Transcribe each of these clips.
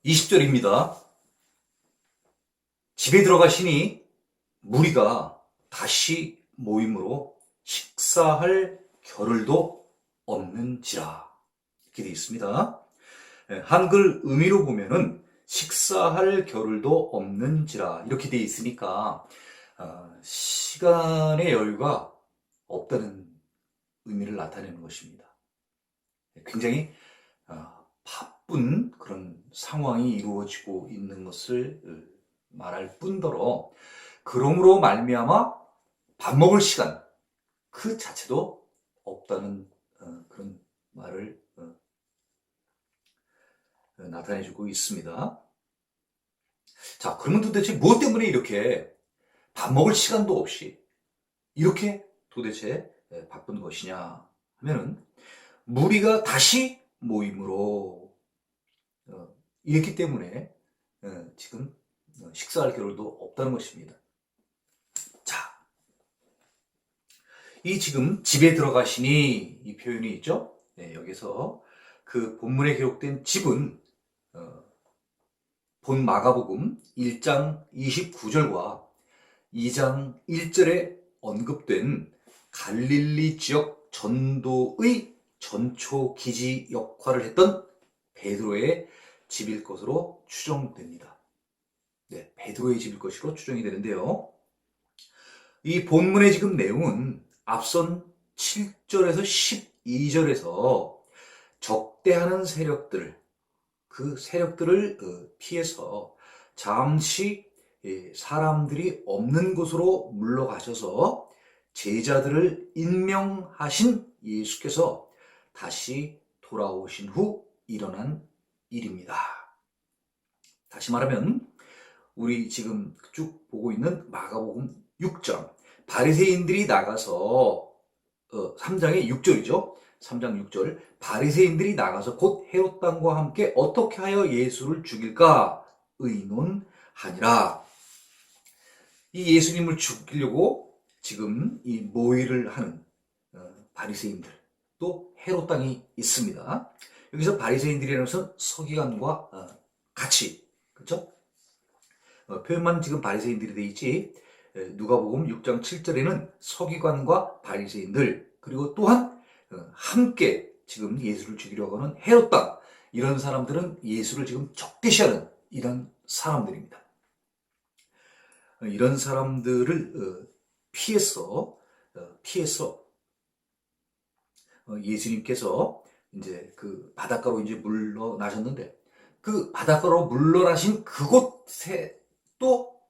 20절입니다. 집에 들어가시니 무리가 다시 모임으로 식사할 겨를도 없는지라. 이렇게 되어 있습니다. 한글 의미로 보면은 식사할 겨를도 없는지라 이렇게 되어 있으니까 시간의 여유가 없다는 의미를 나타내는 것입니다. 굉장히 바쁜 그런 상황이 이루어지고 있는 것을 말할 뿐더러 그러므로 말미암아 밥 먹을 시간 그 자체도 없다는 그런 말을 나타내주고 있습니다. 자, 그러면 도대체 무엇 때문에 이렇게 밥 먹을 시간도 없이 이렇게 도대체 바쁜 것이냐 하면은 무리가 다시 모임으로 이랬기 때문에 지금 식사할 겨를도 없다는 것입니다. 자, 이 지금 집에 들어가시니 이 표현이 있죠. 여기서 그 본문에 기록된 집은 본 마가복음 1장 29절과 2장 1절에 언급된 갈릴리 지역 전도의 전초 기지 역할을 했던 베드로의 집일 것으로 추정됩니다. 네, 베드로의 집일 것으로 추정이 되는데요. 이 본문의 지금 내용은 앞선 7절에서 12절에서 적대하는 세력들, 그 세력들을 피해서 잠시 사람들이 없는 곳으로 물러가셔서 제자들을 임명하신 예수께서 다시 돌아오신 후 일어난 일입니다. 다시 말하면 우리 지금 쭉 보고 있는 마가복음 6장 바리새인들이 나가서 3장의 6절이죠. 3장 6절 바리새인들이 나가서 곧 헤롯 당과 함께 어떻게 하여 예수를 죽일까 의논하니라. 이 예수님을 죽이려고 지금 이 모의를 하는 바리새인들 또 헤롯 당이 있습니다. 여기서 바리새인들이라는 것은 서기관과 같이, 그렇죠? 표현만 지금 바리새인들이 돼 있지. 누가복음 6장 7절에는 서기관과 바리새인들 그리고 또한 함께 지금 예수를 죽이려고 하는 헤롯 당 이런 사람들은 예수를 지금 적대시하는 이런 사람들입니다. 이런 사람들을 피해서 예수님께서 이제 그 바닷가로 이제 물러나셨는데 그 바닷가로 물러나신 그곳에 또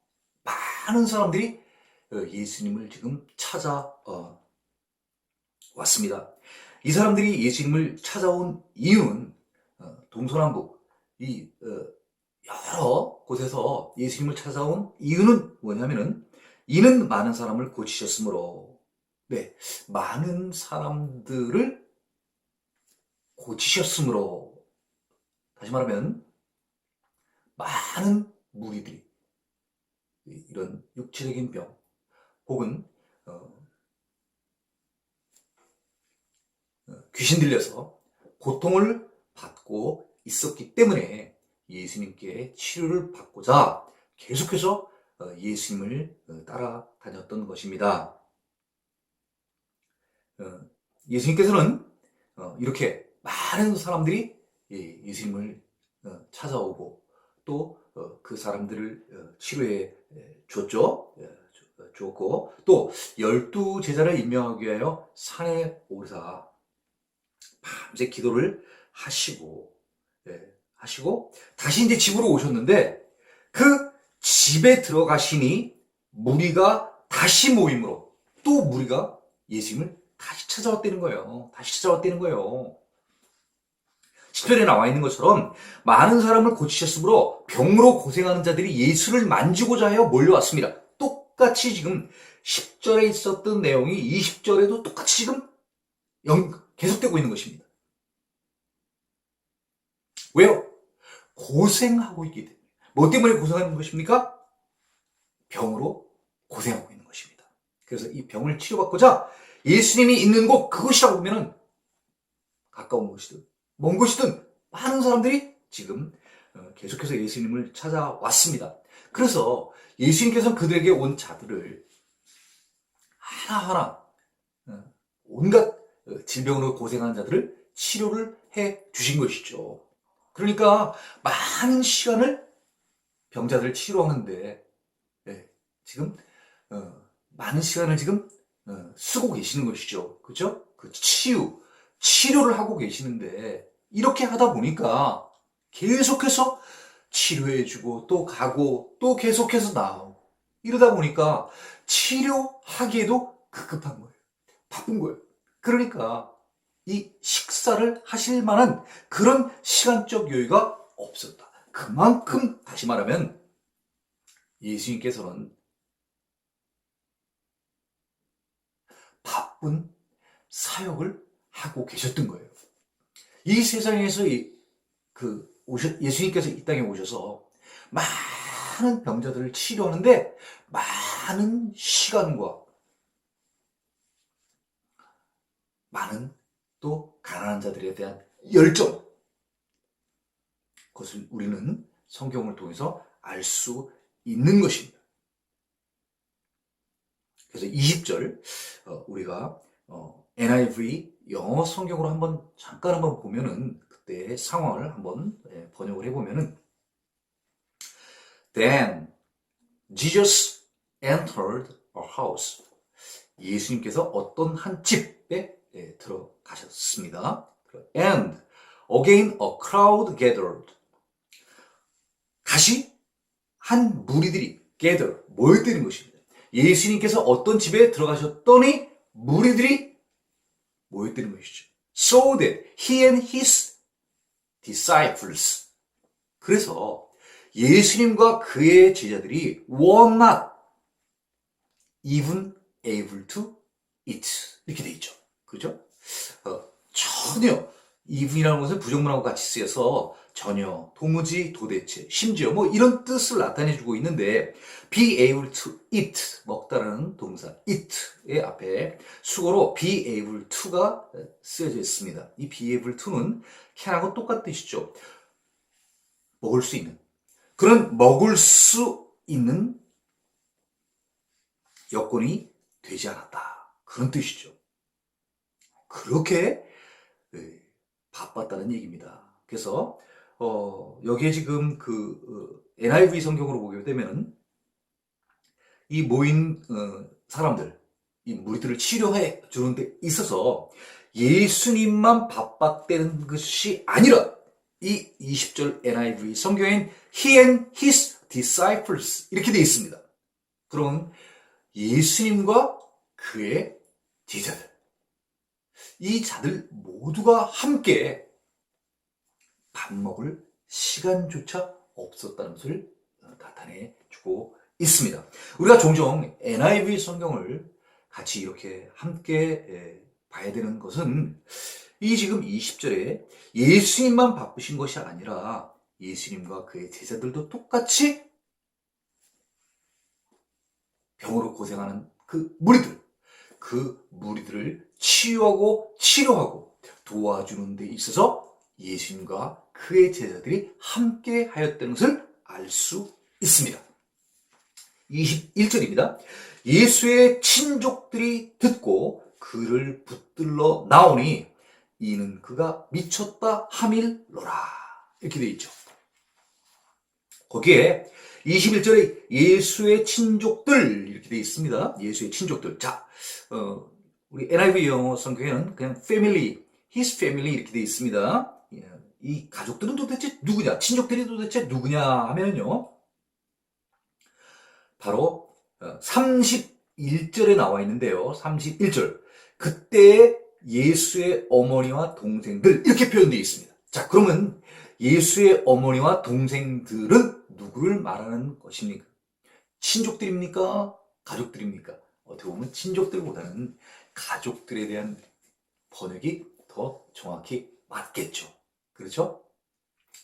많은 사람들이 예수님을 지금 찾아왔습니다. 이 사람들이 예수님을 찾아온 이유는 동서남북 이 여러 곳에서 예수님을 찾아온 이유는 뭐냐면은 이는 많은 사람을 고치셨으므로, 네, 많은 사람들을 고치셨으므로, 다시 말하면 많은 무리들이 이런 육체적인 병 혹은 귀신 들려서 고통을 받고 있었기 때문에 예수님께 치료를 받고자 계속해서 예수님을 따라다녔던 것입니다. 예수님께서는 이렇게 많은 사람들이 예수님을 찾아오고 또 그 사람들을 치료해 줬죠. 주었고 또 12제자를 임명하기 위하여 산에 오르사 밤새 기도를 하시고 다시 이제 집으로 오셨는데 그 집에 들어가시니 무리가 다시 모임으로 또 무리가 예수님을 다시 찾아왔다는 거예요. 10절에 나와 있는 것처럼 많은 사람을 고치셨으므로 병으로 고생하는 자들이 예수를 만지고자 하여 몰려왔습니다. 똑같이 지금 10절에 있었던 내용이 20절에도 똑같이 지금 계속되고 있는 것입니다. 왜요? 고생하고 있기 때문에. 뭐 때문에 고생하는 것입니까? 병으로 고생하고 있는 것입니다. 그래서 이 병을 치료받고자 예수님이 있는 곳 그곳이라고 보면은 가까운 곳이든 먼 곳이든 많은 사람들이 지금 계속해서 예수님을 찾아왔습니다. 그래서 예수님께서는 그들에게 온 자들을 하나하나 온갖 질병으로 고생하는 자들을 치료를 해 주신 것이죠. 그러니까 많은 시간을 병자들을 치료하는데 지금 많은 시간을 지금 쓰고 계시는 것이죠. 그죠? 그 치료를 하고 계시는데 이렇게 하다 보니까 계속해서 치료해주고 또 가고 또 계속해서 나오고 이러다 보니까 치료하기에도 급급한 거예요. 바쁜 거예요. 그러니까 이 식사를 하실 만한 그런 시간적 여유가 없었다. 그만큼 다시 말하면 예수님께서는 바쁜 사역을 하고 계셨던 거예요. 이 세상에서 예수님께서 이 땅에 오셔서 많은 병자들을 치료하는데 많은 시간과 많은 또 가난한 자들에 대한 열정, 그것을 우리는 성경을 통해서 알 수 있는 것입니다. 그래서 20절 우리가 NIV 영어 성경으로 잠깐 한번 보면은 그때의 상황을 한번 번역을 해보면은 Then Jesus entered a house. 예수님께서 어떤 한 집에 들어가셨습니다. And again a crowd gathered. 다시 한 무리들이 gather, 모였다는 것입니다. 예수님께서 어떤 집에 들어가셨더니 무리들이 모였다는 것이죠. So that he and his disciples. 그래서 예수님과 그의 제자들이 were not even able to eat. 이렇게 돼 있죠. 그죠? 전혀 even이라는 것은 부정문하고 같이 쓰여서 전혀, 도무지, 도대체, 심지어 이런 뜻을 나타내주고 있는데 be able to eat, 먹다라는 동사 eat의 앞에 수거로 be able to가 쓰여져 있습니다. 이 be able to는 can하고 똑같은 뜻이죠. 먹을 수 있는, 그런 먹을 수 있는 여건이 되지 않았다. 그런 뜻이죠. 그렇게 바빴다는 얘기입니다. 그래서 여기에 지금 NIV 성경으로 보게 되면 이 모인 사람들, 이 무리들을 치료해 주는 데 있어서 예수님만 바빴다는 것이 아니라 이 20절 NIV 성경엔 He and His disciples 이렇게 되어 있습니다. 그럼 예수님과 그의 제자들, 이 자들 모두가 함께 밥 먹을 시간조차 없었다는 것을 나타내 주고 있습니다. 우리가 종종 NIV 성경을 같이 이렇게 함께 봐야 되는 것은 이 지금 20절에 예수님만 바쁘신 것이 아니라 예수님과 그의 제자들도 똑같이 병으로 고생하는 그 무리들을 치유하고 치료하고 도와주는 데 있어서 예수님과 그의 제자들이 함께 하였다는 것을 알 수 있습니다. 21절입니다. 예수의 친족들이 듣고 그를 붙들러 나오니 이는 그가 미쳤다 함일러라. 이렇게 되어 있죠. 거기에 21절에 예수의 친족들 이렇게 되어 있습니다. 예수의 친족들. 자, 우리 NIV 영어 성경에는 그냥 family, his family 이렇게 되어 있습니다. 이 가족들은 도대체 누구냐? 친족들이 도대체 누구냐 하면요. 바로 31절에 나와 있는데요. 31절. 그때 예수의 어머니와 동생들 이렇게 표현되어 있습니다. 자, 그러면 예수의 어머니와 동생들은 누구를 말하는 것입니까? 친족들입니까? 가족들입니까? 어떻게 보면 친족들보다는 가족들에 대한 번역이 더 정확히 맞겠죠. 그렇죠?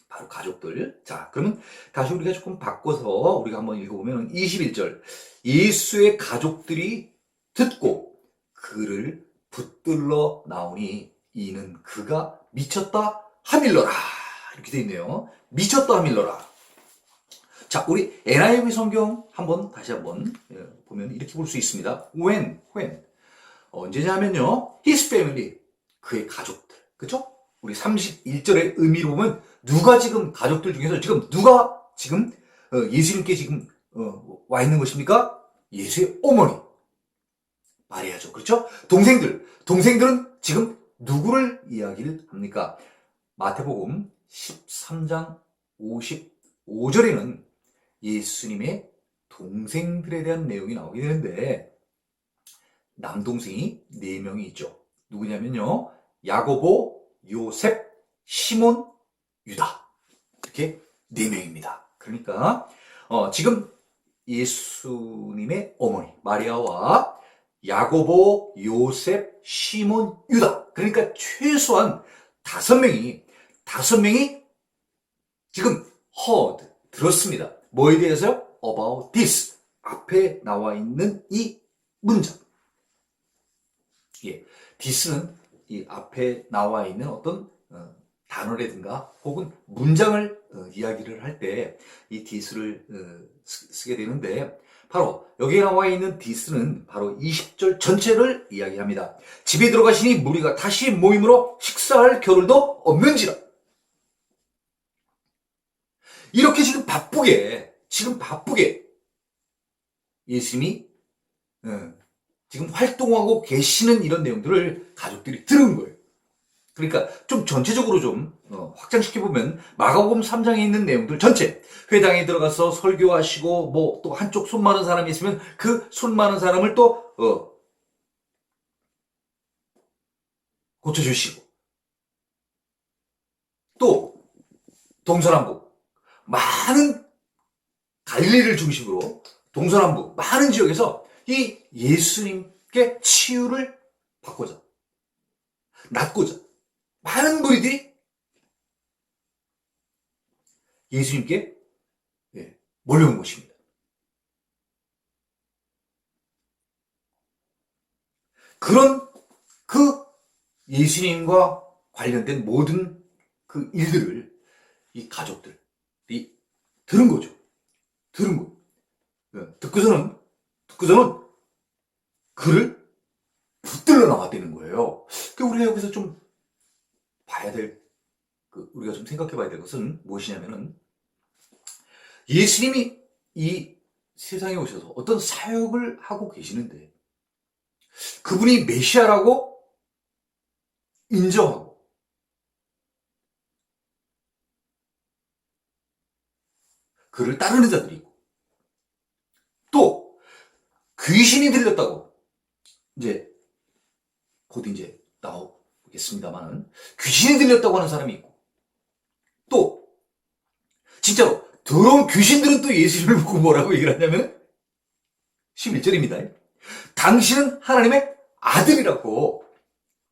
바로 가족들. 자, 그러면 다시 우리가 조금 바꿔서 우리가 한번 읽어보면 21절. 예수의 가족들이 듣고 그를 붙들러 나오니 이는 그가 미쳤다 하밀러라. 이렇게 돼 있네요. 미쳤다 밀러라. 자, 우리 NIV 성경 다시 한번 보면 이렇게 볼 수 있습니다. when 언제냐면요. his family, 그의 가족들. 그쵸? 우리 31절의 의미로 보면 누가 지금 가족들 중에서 누가 예수님께 와 있는 것입니까? 예수의 어머니. 마리아죠. 그렇죠? 동생들은 지금 누구를 이야기를 합니까? 마태복음 13장 55절에는 예수님의 동생들에 대한 내용이 나오게 되는데 남동생이 4명이 있죠. 누구냐면요. 야고보, 요셉, 시몬, 유다. 이렇게 4명입니다. 그러니까 지금 예수님의 어머니 마리아와 야고보, 요셉, 시몬, 유다. 그러니까 최소한 5명이 지금 heard, 들었습니다. 뭐에 대해서요? About this. 앞에 나와 있는 이 문장. 예, this는 이 앞에 나와 있는 어떤 단어라든가 혹은 문장을 이야기를 할 때 이 this를 쓰게 되는데 바로 여기에 나와 있는 this는 바로 20절 전체를 이야기합니다. 집에 들어가시니 무리가 다시 모임으로 식사할 겨를도 없는지라. 이렇게 지금 바쁘게 예수님이 지금 활동하고 계시는 이런 내용들을 가족들이 들은 거예요. 그러니까 좀 전체적으로 좀 확장시켜보면 마가복음 3장에 있는 내용들 전체, 회당에 들어가서 설교하시고 뭐 또 한쪽 손 많은 사람이 있으면 그 손 많은 사람을 또 고쳐주시고, 또 동서남북 많은 갈릴리를 중심으로 동서남북 많은 지역에서 이 예수님께 치유를 받고자, 낫고자 많은 무리들이 예수님께 몰려온 것입니다. 그런 그 예수님과 관련된 모든 그 일들을 이 가족들이 들은 거죠. 듣고서는 그를 붙들러 나왔다는 거예요. 우리가 여기서 좀 봐야 될, 우리가 좀 생각해 봐야 될 것은 무엇이냐면은 예수님이 이 세상에 오셔서 어떤 사역을 하고 계시는데 그분이 메시아라고 인정하고 그를 따르는 자들이 있고 또 귀신이 들렸다고 곧 나오겠습니다만은 귀신이 들렸다고 하는 사람이 있고 또 진짜로 더러운 귀신들은 또 예수님을 보고 뭐라고 얘기를 하냐면 11절입니다. 당신은 하나님의 아들이라고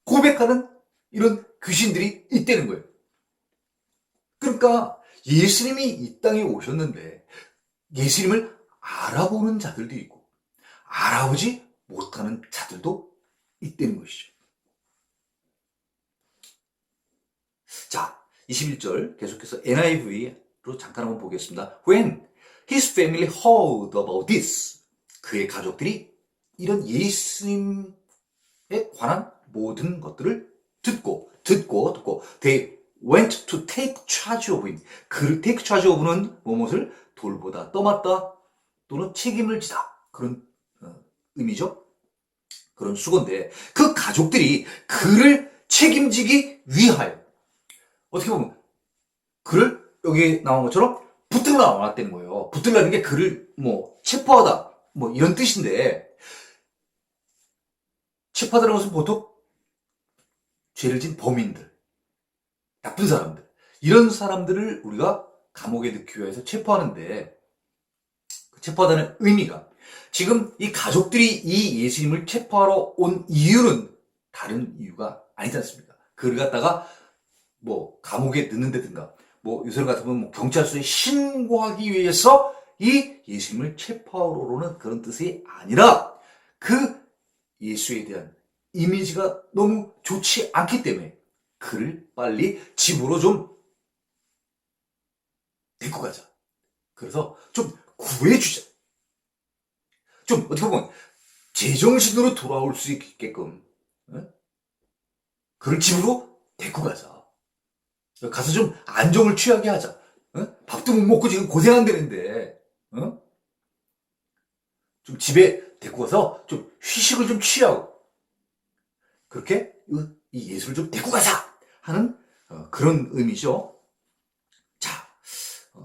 고백하는 이런 귀신들이 있다는 거예요. 그러니까 예수님이 이 땅에 오셨는데 예수님을 알아보는 자들도 있고 알아보지 못하는 자들도 있다는 것이죠. 자, 21절 계속해서 NIV로 잠깐 한번 보겠습니다. When his family heard about this, 그의 가족들이 이런 예수님에 관한 모든 것들을 듣고 they went to take charge of him. 그를 take charge of는 무엇을 돌보다, 떠맡다 또는 책임을 지다, 그런 의미죠. 그런 수건데 그 가족들이 그를 책임지기 위하여 어떻게 보면 그를 여기 나온 것처럼 붙들러 나왔다는 거예요. 붙들라는 게 그를 체포하다 이런 뜻인데, 체포하다는 것은 보통 죄를 진 범인들, 나쁜 사람들, 이런 사람들을 우리가 감옥에 넣기 위해서 체포하는데, 체포하다는 의미가 지금 이 가족들이 이 예수님을 체포하러 온 이유는 다른 이유가 아니지 않습니까? 그를 갖다가 감옥에 넣는다든가 요새 같으면 경찰서에 신고하기 위해서 이 예수님을 체포하러 오는 그런 뜻이 아니라 그 예수에 대한 이미지가 너무 좋지 않기 때문에 그를 빨리 집으로 좀 데리고 가자. 그래서 좀 구해주자. 좀 어떻게 보면 제정신으로 돌아올 수 있게끔 그런 집으로 데리고 가자. 가서 좀 안정을 취하게 하자. 밥도 못 먹고 지금 고생한다는데 좀 집에 데리고 가서 좀 휴식을 좀 취하고 그렇게 이 예수를 좀 데리고 가자 하는 그런 의미죠. 자,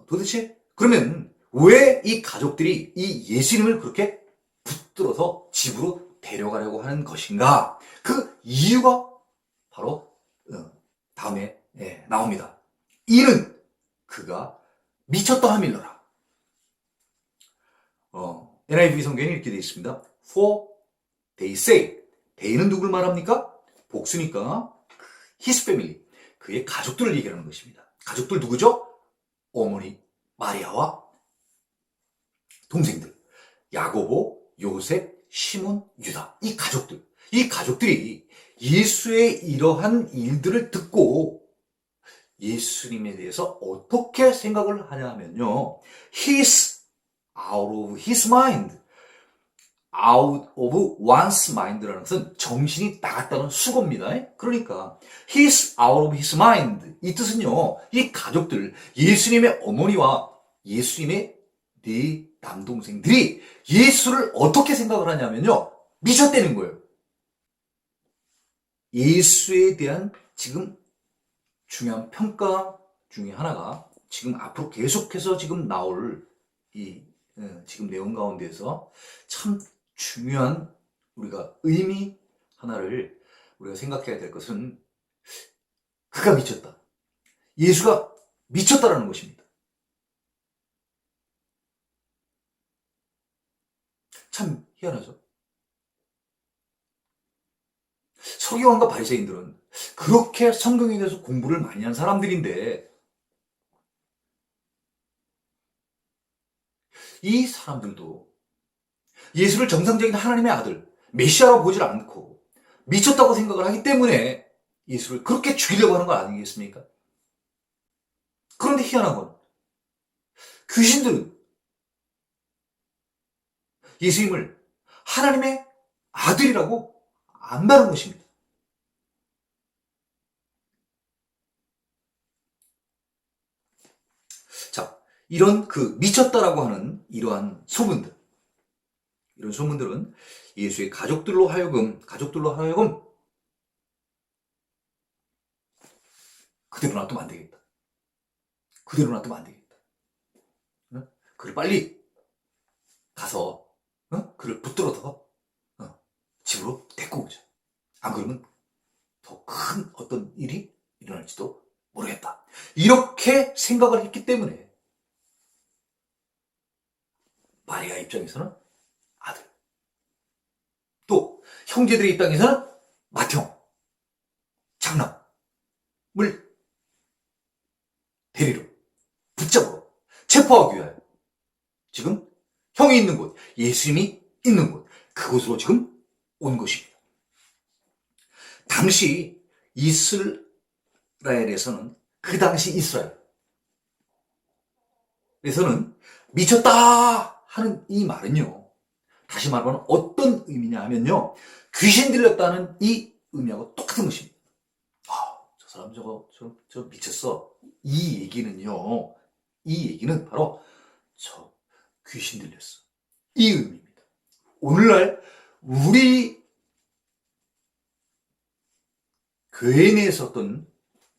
도대체 그러면 왜 이 가족들이 이 예수님을 그렇게 붙들어서 집으로 데려가려고 하는 것인가? 그 이유가 바로 다음에 나옵니다. 이는 그가 미쳤다 하밀러라. NIV 성경에 이렇게 되어 있습니다. For they say. they는 누굴 말합니까? 복수니까 his family. 그의 가족들을 얘기하는 것입니다. 가족들 누구죠? 어머니 마리아와 동생들. 야고보, 요셉, 시몬, 유다. 이 가족들이 예수의 이러한 일들을 듣고 예수님에 대해서 어떻게 생각을 하냐 하면요. He's out of his mind. out of one's mind라는 것은 정신이 나갔다는 수고입니다. 그러니까 he's out of his mind. 이 뜻은요. 이 가족들, 예수님의 어머니와 예수님의 네 남동생들이 예수를 어떻게 생각을 하냐면요. 미쳤다는 거예요. 예수에 대한 지금 중요한 평가 중에 하나가 지금 앞으로 계속해서 지금 나올 이 지금 내용 가운데서 참 중요한 우리가 의미 하나를 우리가 생각해야 될 것은 그가 미쳤다. 예수가 미쳤다라는 것입니다. 참 희한하죠. 서기관과 바리새인들은 그렇게 성경에 대해서 공부를 많이 한 사람들인데 이 사람들도 예수를 정상적인 하나님의 아들, 메시아라고 보질 않고 미쳤다고 생각을 하기 때문에 예수를 그렇게 죽이려고 하는 거 아니겠습니까? 그런데 희한한 건 귀신들은 예수님을 하나님의 아들이라고 안다는 것입니다. 자, 이런 그 미쳤다라고 하는 이러한 소문들, 이런 소문들은 예수의 가족들로 하여금 그대로 놔두면 안 되겠다. 그대로 놔두면 안 되겠다. 그를 빨리 가서 그를 붙들어서 집으로 데리고 오자. 안 그러면 더 큰 어떤 일이 일어날지도 모르겠다. 이렇게 생각을 했기 때문에 마리아 입장에서는 아들, 또 형제들의 입장에서는 맏형, 장남을 데리러, 붙잡으러, 체포하기 위하여 지금 형이 있는 곳, 예수님이 있는 곳, 그곳으로 지금 온 것입니다. 당시 이스라엘에서는 그 당시 이스라엘에서는 미쳤다 하는 이 말은요. 다시 말하면 어떤 의미냐 하면요. 귀신 들렸다는 이 의미하고 똑같은 것입니다. 저 사람 저 미쳤어. 이 얘기는 바로 저 귀신 들렸어. 이 의미입니다. 오늘날 우리 교회 내에서 어떤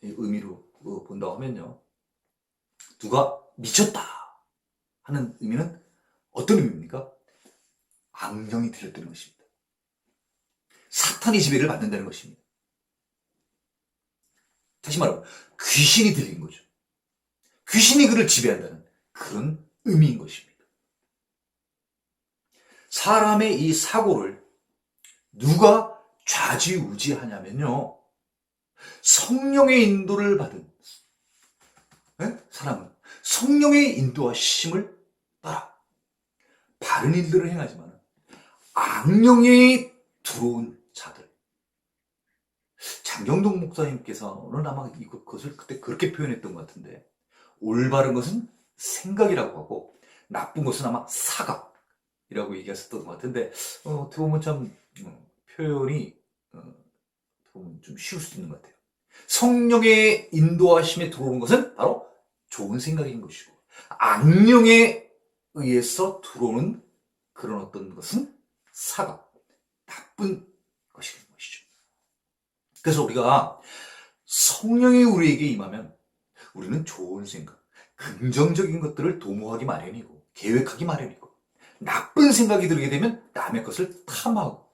의미로 본다고 하면요. 누가 미쳤다 하는 의미는 어떤 의미입니까? 악령이 들렸다는 것입니다. 사탄이 지배를 받는다는 것입니다. 다시 말하면 귀신이 들린 거죠. 귀신이 그를 지배한다는 그런 의미인 것입니다. 사람의 이 사고를 누가 좌지우지하냐면요. 성령의 인도를 받은 사람은 성령의 인도하심을 따라 바른 일들을 행하지만 악령이 들어온 자들. 장경동 목사님께서는 아마 이것을 그때 그렇게 표현했던 것 같은데 올바른 것은 생각이라고 하고, 나쁜 것은 아마 사각이라고 얘기했었던 것 같은데, 어떻게 보면 참 표현이 어떻게 보면 좀 쉬울 수도 있는 것 같아요. 성령의 인도하심에 들어오는 것은 바로 좋은 생각인 것이고, 악령에 의해서 들어오는 그런 어떤 것은 사각, 나쁜 것이 되는 것이죠. 그래서 우리가 성령이 우리에게 임하면 우리는 좋은 생각, 긍정적인 것들을 도모하기 마련이고, 계획하기 마련이고, 나쁜 생각이 들게 되면 남의 것을 탐하고,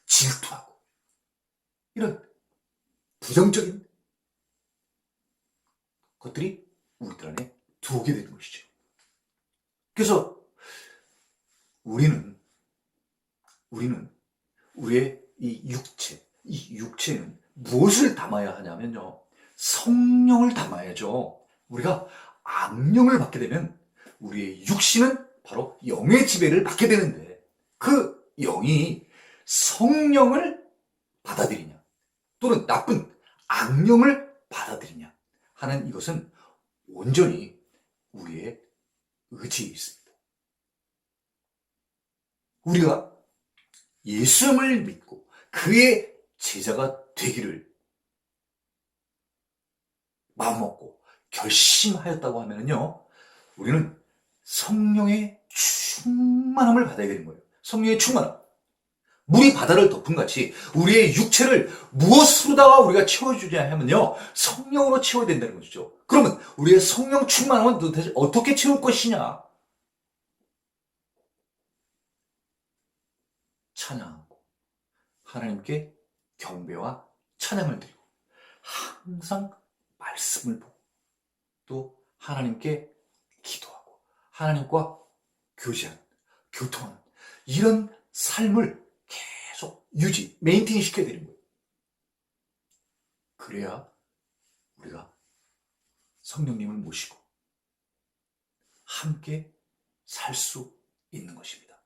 질투하고, 이런 부정적인 것들이 우리들 안에 들어오게 되는 것이죠. 그래서 우리는 우리의 이 육체는 무엇을 담아야 하냐면요. 성령을 담아야죠. 우리가 악령을 받게 되면 우리의 육신은 바로 영의 지배를 받게 되는데, 그 영이 성령을 받아들이냐 또는 나쁜 악령을 받아들이냐 하는 이것은 온전히 우리의 의지에 있습니다. 우리가 예수님을 믿고 그의 제자가 되기를 마음먹고 결심하였다고 하면요, 우리는 성령의 충만함을 받아야 되는 거예요. 성령의 충만함. 물이 바다를 덮은 같이 우리의 육체를 무엇으로다가 우리가 채워주냐 하면요, 성령으로 채워야 된다는 것이죠. 그러면 우리의 성령 충만함은 도대체 어떻게 채울 것이냐? 찬양하고 하나님께 경배와 찬양을 드리고 항상 말씀을 보고 또 하나님께 기도하고 하나님과 교제하는, 교통하는 이런 삶을 계속 메인테인 시켜야 되는 거예요. 그래야 우리가 성령님을 모시고 함께 살 수 있는 것입니다.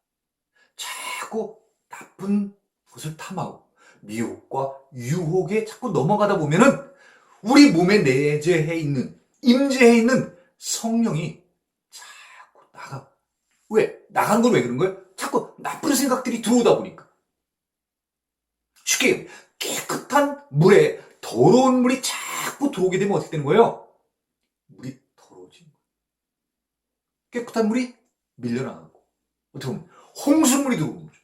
자꾸 나쁜 것을 탐하고 미혹과 유혹에 자꾸 넘어가다 보면은 우리 몸에 내재해 있는, 임재해 있는 성령이 자꾸 나가. 왜? 나가는 건 왜 그런 거예요? 자꾸 나쁜 생각들이 들어오다 보니까. 쉽게 깨끗한 물에 더러운 물이 자꾸 들어오게 되면 어떻게 되는 거예요? 물이 더러워지는 거예요. 깨끗한 물이 밀려나가고, 어떻게 보면 홍수물이 들어오는 거죠.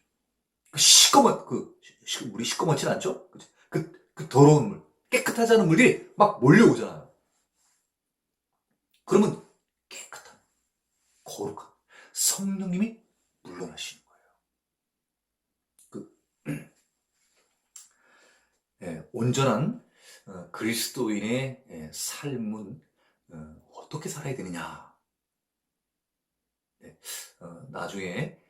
물이 시꺼멓진 않죠? 그 더러운 물, 깨끗하지 않은 물들이 막 몰려오잖아요. 그러면 깨끗한, 거룩한 성령님이 물러나시는 거예요. 온전한 그리스도인의 삶은 어떻게 살아야 되느냐? 나중에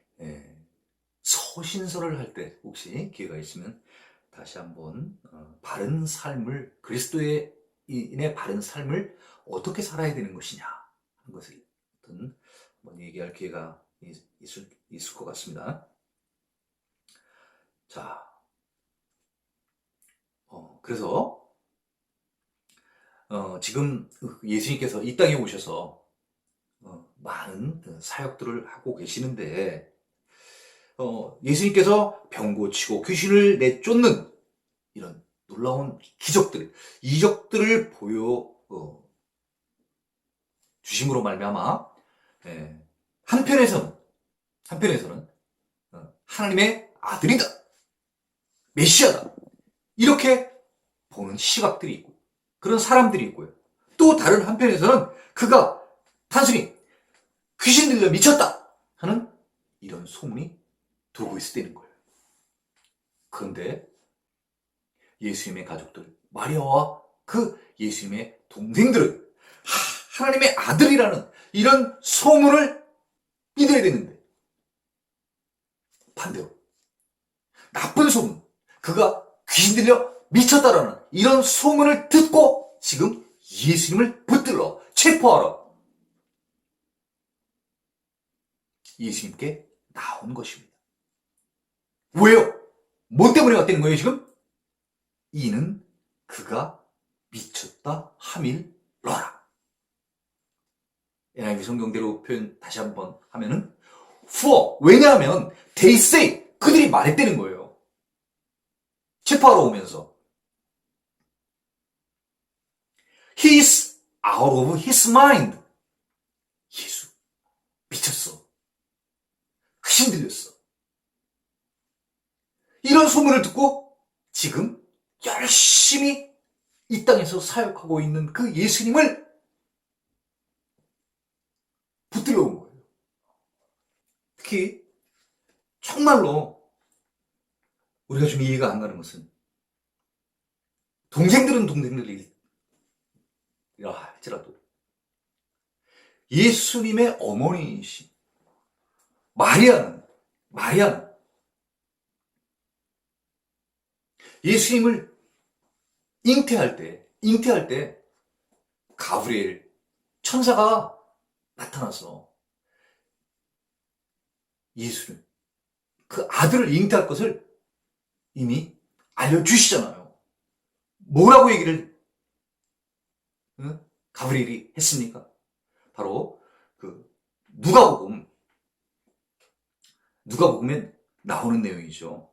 서신서를 할 때 혹시 기회가 있으면 다시 한번 바른 삶을, 그리스도인의 바른 삶을 어떻게 살아야 되는 것이냐 하는 것을 한번 얘기할 기회가 있을 것 같습니다. 자, 그래서 지금 예수님께서 이 땅에 오셔서 많은 사역들을 하고 계시는데, 예수님께서 병 고치고 귀신을 내쫓는 이런 놀라운 이적들을 보여 주심으로 말미암아 한편에서는 하나님의 아들이다, 메시아다, 이렇게 보는 시각들이 있고 그런 사람들이 있고요. 또 다른 한편에서는 그가 단순히 귀신 들려 미쳤다 하는 이런 소문이 돌고 있을 때는 거예요. 그런데 예수님의 가족들, 마리아와 그 예수님의 동생들은 하나님의 아들이라는 이런 소문을 믿어야 되는데, 반대로 나쁜 소문, 그가 귀신 들려 미쳤다라는 이런 소문을 듣고 지금 예수님을 붙들러 체포하러 예수님께 나온 것입니다. 왜요? 뭐 때문에 왔다는 거예요, 지금? 이는 그가 미쳤다 함일러라. NIV 성경대로 표현 다시 한번 하면은 for, 왜냐하면 they say, 그들이 말했다는 거예요. 체포하러 오면서 he is out of his mind. 예수 미쳤어. 귀신 들렸어. 이런 소문을 듣고 지금 열심히 이 땅에서 사역하고 있는 그 예수님을 붙들러 온 거예요. 특히 정말로 우리가 좀 이해가 안 가는 것은 동생들은 동생들이라 할지라도 예수님의 어머니이신 마리아는 예수님을 잉태할 때 가브리엘 천사가 나타나서 예수를 그 아들을 잉태할 것을 이미 알려주시잖아요. 뭐라고 얘기를 가브리엘이 했습니까? 바로 그 누가복음에 나오는 내용이죠.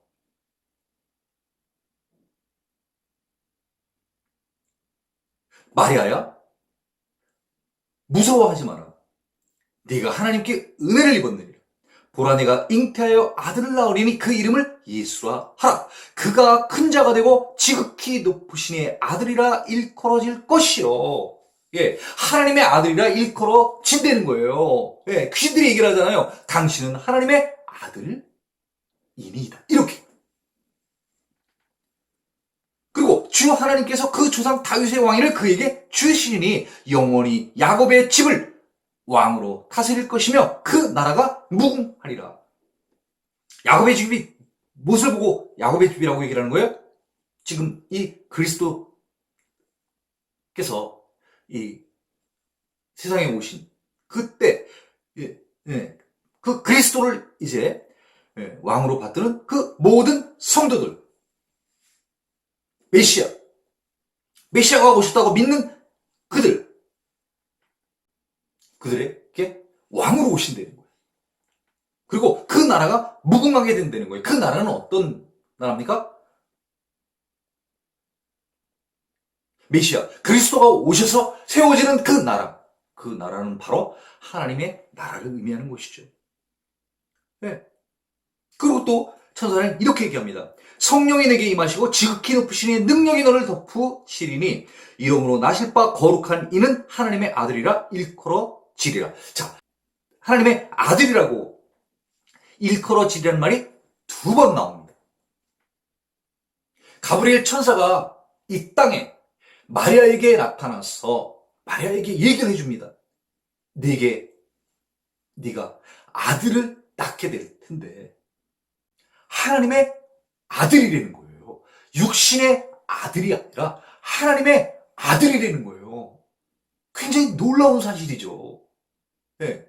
마리아야, 무서워하지 마라. 네가 하나님께 은혜를 입었느니라. 보라, 내가 잉태하여 아들을 낳으리니 그 이름을 예수라 하라. 그가 큰 자가 되고 지극히 높으신 이의 아들이라 일컬어질 것이요. 예, 하나님의 아들이라 일컬어진다는 거예요. 예, 귀신들이 얘기를 하잖아요. 당신은 하나님의 아들이니이다. 이렇게. 그리고 주 하나님께서 그 조상 다윗의 왕위를 그에게 주시리니 영원히 야곱의 집을 왕으로 다스릴 것이며 그 나라가 무궁하리라. 야곱의 집이 무엇을 보고 야곱의 집이라고 얘기를 하는 거예요? 지금 이 그리스도께서 이 세상에 오신 그때 그 그리스도를 이제 왕으로 받드는 그 모든 성도들, 메시아가 오셨다고 믿는 그들에게 왕으로 오신다는 거예요. 그리고 그 나라가 무궁하게 된다는 거예요. 그 나라는 어떤 나라입니까? 메시아, 그리스도가 오셔서 세워지는 그 나라. 그 나라는 바로 하나님의 나라를 의미하는 것이죠. 네. 그리고 또 천사는 이렇게 얘기합니다. 성령이 내게 임하시고 지극히 높으신 이의 능력이 너를 덮으시리니 이름으로 나실 바 거룩한 이는 하나님의 아들이라 일컬어지리라. 자, 하나님의 아들이라고 일컬어지리라는 말이 2번 나옵니다. 가브리엘 천사가 이 땅에 마리아에게 나타나서 마리아에게 얘기를 해줍니다. 네가 아들을 낳게 될 텐데 하나님의 아들이라는 거예요. 육신의 아들이 아니라 하나님의 아들이라는 거예요. 굉장히 놀라운 사실이죠. 네.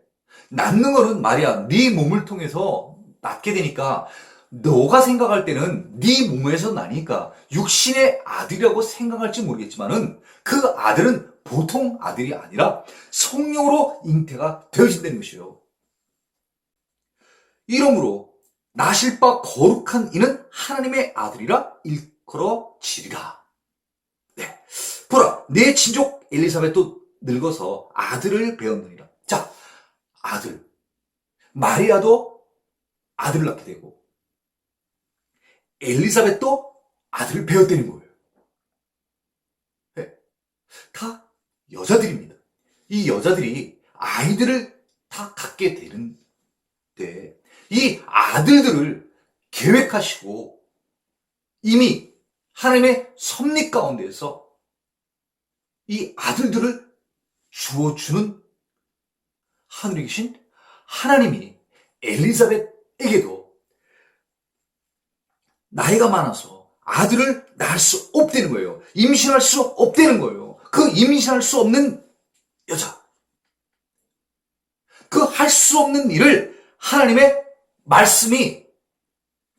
낳는 거는 마리아, 네 몸을 통해서 낳게 되니까 너가 생각할 때는 네 몸에서 나니까 육신의 아들이라고 생각할지 모르겠지만은 그 아들은 보통 아들이 아니라 성령으로 잉태가 되어진다는 것이에요. 이러므로 나실 바 거룩한 이는 하나님의 아들이라 일컬어지리라. 네. 보라, 내 친족 엘리사벳도 늙어서 아들을 배웠느니라. 자, 아들. 마리아도 아들을 낳게 되고 엘리사벳도 아들을 배웠다는 거예요. 네. 다 여자들입니다. 이 여자들이 아이들을 다 갖게 되는데 이 아들들을 계획하시고 이미 하나님의 섭리 가운데에서 이 아들들을 주어주는 하늘에 계신 하나님이 엘리사벳에게도 나이가 많아서 아들을 낳을 수 없다는 거예요. 임신할 수 없다는 거예요. 그 임신할 수 없는 여자, 그 할 수 없는 일을 하나님의 말씀이,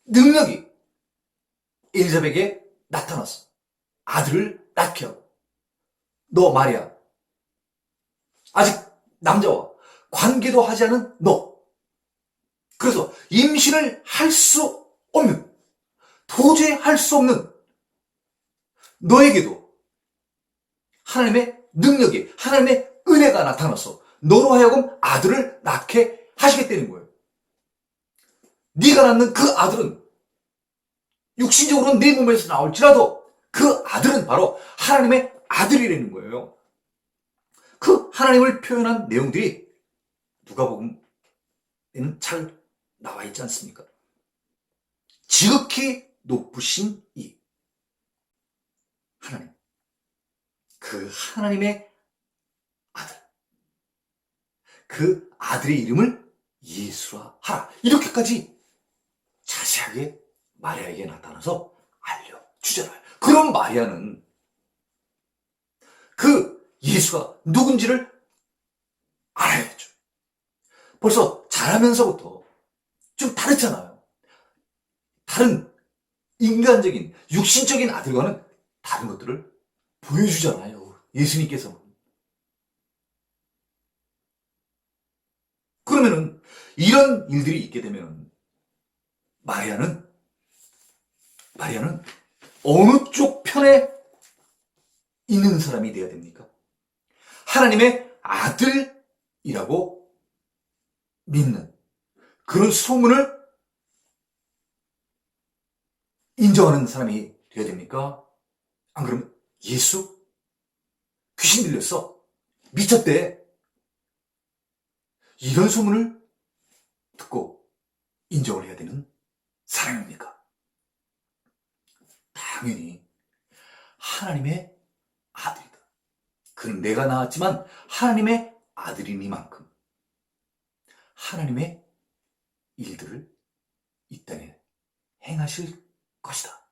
능력이 엘리사벳에게 나타났어. 아들을 낳게 하고, 너 마리아, 아직 남자와 관계도 하지 않은 너. 그래서 임신을 할 수 없는, 도저히 할 수 없는 너에게도 하나님의 능력이, 하나님의 은혜가 나타나서 너로 하여금 아들을 낳게 하시겠다는 거예요. 네가 낳는 그 아들은 육신적으로는 네 몸에서 나올지라도 그 아들은 바로 하나님의 아들이라는 거예요. 그 하나님을 표현한 내용들이 누가복음에는 잘 나와 있지 않습니까? 지극히 높으신 이 하나님, 그 하나님의 아들, 그 아들의 이름을 예수라 하라, 이렇게까지 자세하게 마리아에게 나타나서 알려주잖아요. 그럼 마리아는 그 예수가 누군지를 알아야죠. 벌써 자라면서부터 좀 다르잖아요. 다른 인간적인, 육신적인 아들과는 다른 것들을 보여주잖아요, 예수님께서는. 그러면은 이런 일들이 있게 되면 마리아는 어느 쪽 편에 있는 사람이 되어야 됩니까? 하나님의 아들이라고 믿는 그런 소문을 인정하는 사람이 되어야 됩니까? 안 그러면 예수? 귀신 들렸어? 미쳤대? 이런 소문을 듣고 인정을 해야 되는 사람입니까? 당연히 하나님의 아들이다. 그는 내가 낳았지만 하나님의 아들이니만큼 하나님의 일들을 이 땅에 행하실 것이다.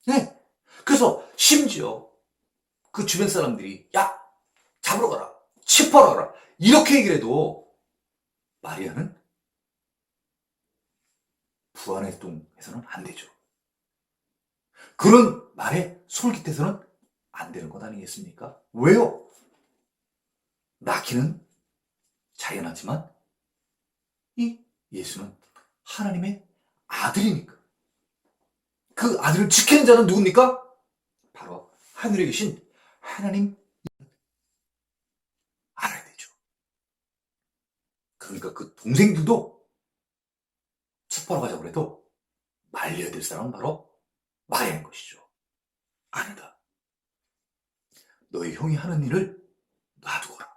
네. 그래서 심지어 그 주변 사람들이 야, 잡으러 가라, 칩하러 가라, 이렇게 얘기를 해도 마리아는 부안해동해서는 안 되죠. 그런 말에 솔깃해서는 안 되는 것 아니겠습니까? 왜요? 낳기는 자기가 낳지만 이 예수는 하나님의 아들이니까. 그 아들을 지키는 자는 누굽니까? 바로 하늘에 계신 하나님, 알아야 되죠. 그러니까 그 동생들도 첩하러 가자고 해도 말려야 될 사람은 바로 마리아인 것이죠. 아니다, 너희 형이 하는 일을 놔두거라,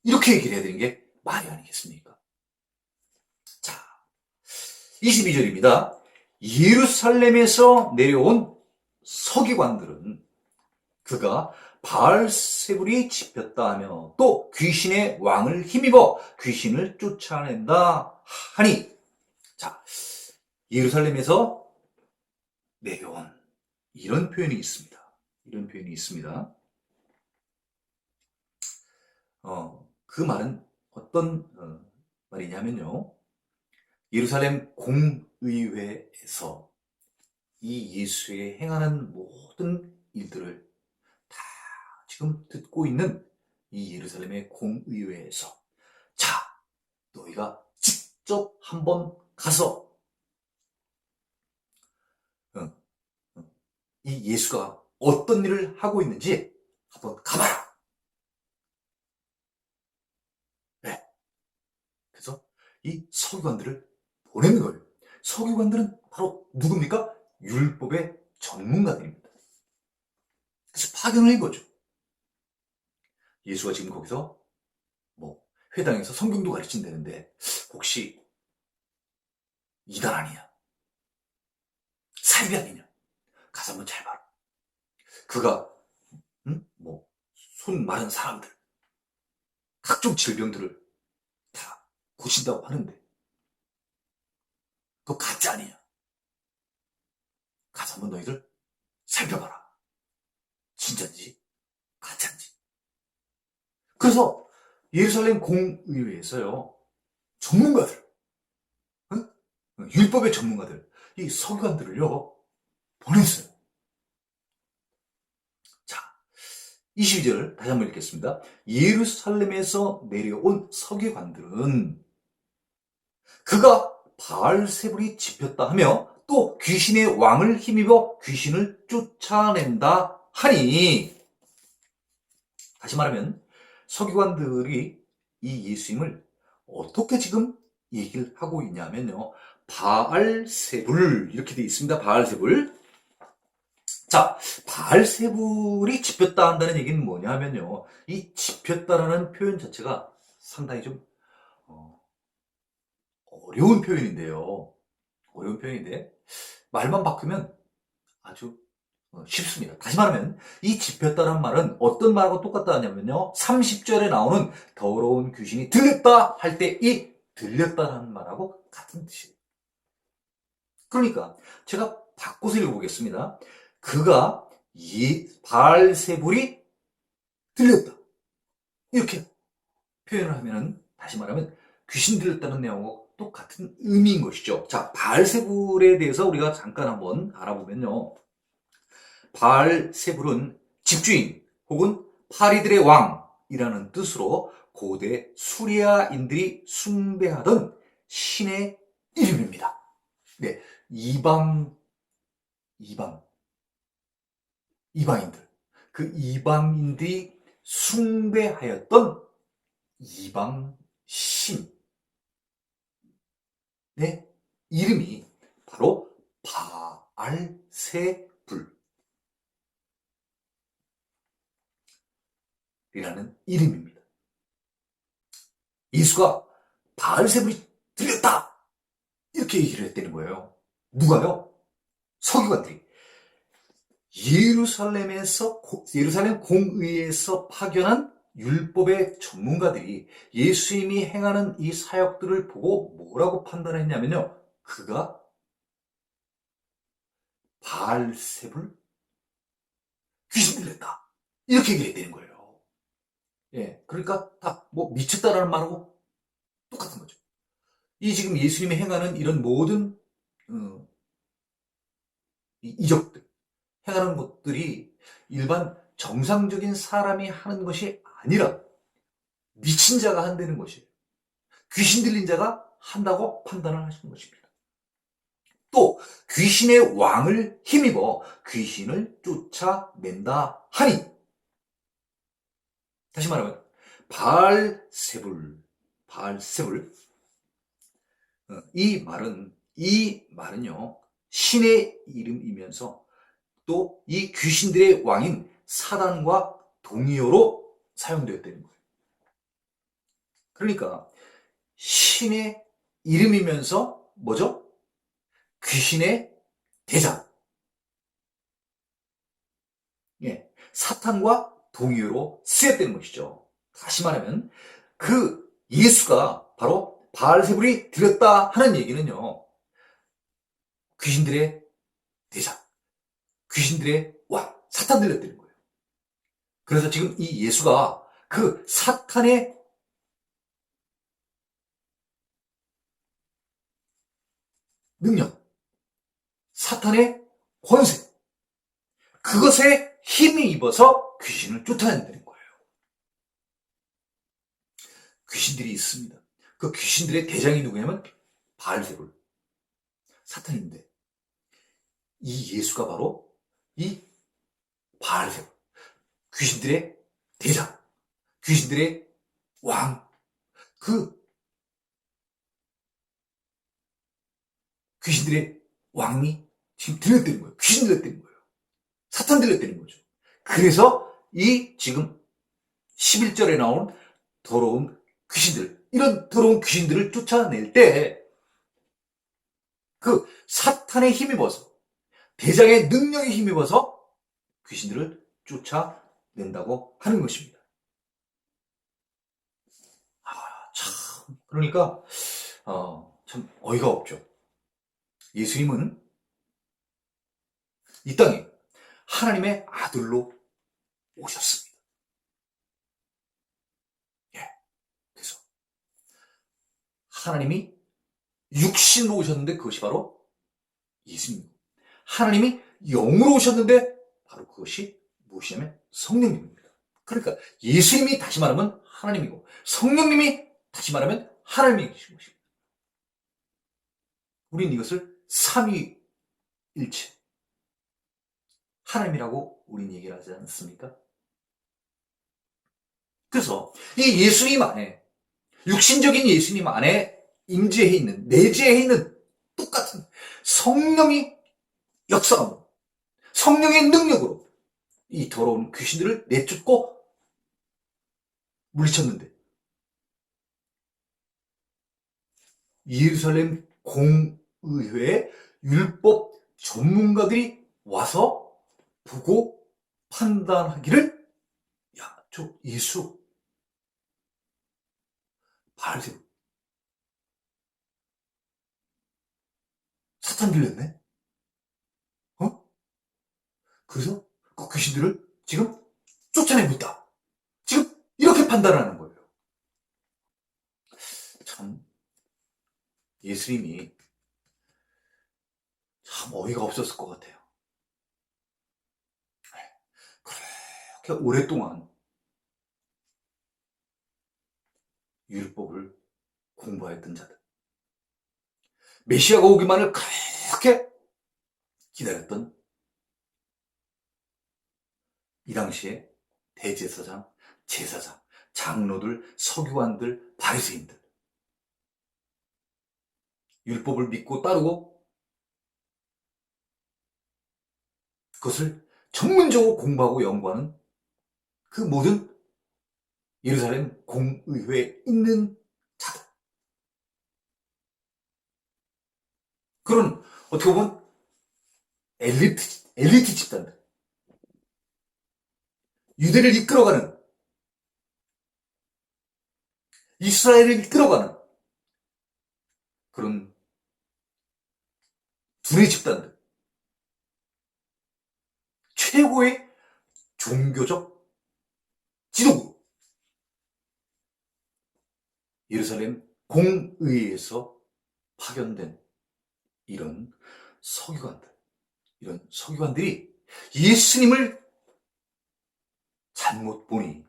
이렇게 얘기를 해야 되는 게 마리아 아니겠습니까? 자, 22절입니다. 예루살렘에서 내려온 서기관들은 그가 바알세불이 집혔다 하며 또 귀신의 왕을 힘입어 귀신을 쫓아낸다 하니, 자, 예루살렘에서 내려온, 이런 표현이 있습니다. 이런 표현이 있습니다. 그 말은 어떤 말이냐면요, 예루살렘 공의회에서 이 예수의 행하는 모든 일들을 다 지금 듣고 있는 이 예루살렘의 공의회에서, 자, 너희가 직접 한번 가서 이 예수가 어떤 일을 하고 있는지 한번 가봐라. 네. 그래서 이 서기관들을 보내는 거예요. 서기관들은 바로 누굽니까? 율법의 전문가들입니다. 그래서 파견을 한 거죠. 예수가 지금 거기서 회당에서 성경도 가르친다는데 혹시 이단 아니냐, 사입이 아니냐, 가서 한번 잘 봐라. 그가 손 마른 사람들, 각종 질병들을 다 고친다고 하는데 그거 가짜 아니냐, 가서 한번 너희들 살펴봐라, 진짜인지 가짜인지. 그래서 예루살렘 공의회에서요, 전문가들, 율법의 전문가들, 이 서기관들을요 보냈어요. 자, 22절 다시 한번 읽겠습니다. 예루살렘에서 내려온 서기관들은 그가 바알세불이 집혔다 하며 또 귀신의 왕을 힘입어 귀신을 쫓아낸다 하니, 다시 말하면 서기관들이 이 예수님을 어떻게 지금 얘기를 하고 있냐면요, 바알세불 이렇게 되어 있습니다. 바알세불. 자, 바알세불이 집혔다 한다는 얘기는 뭐냐면요, 이 집혔다라는 표현 자체가 상당히 좀 어려운 표현인데요. 어려운 표현인데 말만 바꾸면 아주 쉽습니다. 다시 말하면 이 집혔다는 말은 어떤 말하고 똑같다 하냐면요, 30절에 나오는 더러운 귀신이 들렸다 할 때 이 들렸다라는 말하고 같은 뜻이에요. 그러니까 제가 바꿔서 읽어보겠습니다. 그가 바알세불이 들렸다 이렇게 표현을 하면은, 다시 말하면 귀신 들렸다는 내용하고 똑같은 의미인 것이죠. 자, 바알세불에 대해서 우리가 잠깐 한번 알아보면요, 바알세불은 집주인 혹은 파리들의 왕이라는 뜻으로 고대 수리아인들이 숭배하던 신의 이름입니다. 네, 이방인들, 그 이방인들이 숭배하였던 이방 신의 이름이 바로 바알세불 이라는 이름입니다. 예수가 바알세불이 들렸다 이렇게 얘기를 했다는 거예요. 누가요? 서기관들이 예루살렘 공의회에서 파견한 율법의 전문가들이 예수님이 행하는 이 사역들을 보고 뭐라고 판단했냐면요, 그가 바알세불 귀신 들렸다 이렇게 얘기를 했다는 거예요. 예, 그러니까 다 뭐 미쳤다라는 말하고 똑같은 거죠. 이 지금 예수님이 행하는 이런 모든 이적들, 행하는 것들이 일반 정상적인 사람이 하는 것이 아니라 미친 자가 한다는 것이에요. 귀신 들린 자가 한다고 판단을 하시는 것입니다. 또 귀신의 왕을 힘입어 귀신을 쫓아낸다 하니, 다시 말하면 바알세불 이 말은요, 신의 이름이면서 또 이 귀신들의 왕인 사단과 동의어로 사용되었다는 거예요. 그러니까 신의 이름이면서 뭐죠? 귀신의 대장, 예, 사탄과 동의어로 쓰였다는 것이죠. 다시 말하면 그 예수가 바로 바알세불이 들였다 하는 얘기는요, 귀신들의 대장, 귀신들의 왕, 사탄 들렸다는 거예요. 그래서 지금 이 예수가 그 사탄의 능력, 사탄의 권세, 그것에 힘이 입어서 귀신을 쫓아낸다는 거예요. 귀신들이 있습니다. 그 귀신들의 대장이 누구냐면 바알세불, 사탄인데, 이 예수가 바로 이 바알세불, 귀신들의 대장, 귀신들의 왕, 그 귀신들의 왕이 지금 들렸다는 거예요. 귀신 들렸다는 거예요. 사탄 들렸다는 거죠. 그래서 이 지금 11절에 나온 더러운 귀신들, 이런 더러운 귀신들을 쫓아낼 때 그 사탄의 힘입어서, 대장의 능력에 힘입어서 귀신들을 쫓아낸다고 하는 것입니다. 참, 그러니까 참 어이가 없죠. 예수님은 이 땅에 하나님의 아들로 오셨습니다. 예, 그래서 하나님이 육신으로 오셨는데 그것이 바로 예수님입니다. 하나님이 영으로 오셨는데 바로 그것이 무엇이냐면 성령님입니다. 그러니까 예수님이 다시 말하면 하나님이고 성령님이 다시 말하면 하나님이신 것입니다. 우리는 이것을 삼위일체 하나님이라고 우리는 얘기를 하지 않습니까? 그래서 이 예수님 안에 육신적인 예수님 안에 임재해 있는 내재해 있는 똑같은 성령이 역사하고 성령의 능력으로 이 더러운 귀신들을 내쫓고 물리쳤는데 예루살렘 공의회 율법 전문가들이 와서 보고 판단하기를 야, 저 예수 바알세부 사탄 들렸네? 어? 그래서 그 귀신들을 지금 쫓아내고 있다. 지금 이렇게 판단하는 거예요. 참 예수님이 참 어이가 없었을 것 같아요. 그렇게 오랫동안 율법을 공부하였던 자들, 메시아가 오기만을 그렇게 기다렸던 이 당시에 대제사장, 제사장, 장로들, 서기관들, 바리새인들 율법을 믿고 따르고 그것을 전문적으로 공부하고 연구하는 그 모든 예루살렘 공의회에 있는 자들. 그런 어떻게 보면 엘리트 집단들. 유대를 이끌어가는 이스라엘을 이끌어가는 그런 두뇌 집단들. 최고의 종교적 지도부. 예루살렘 공의회에서 파견된 이런 서기관들이 예수님을 잘못 보니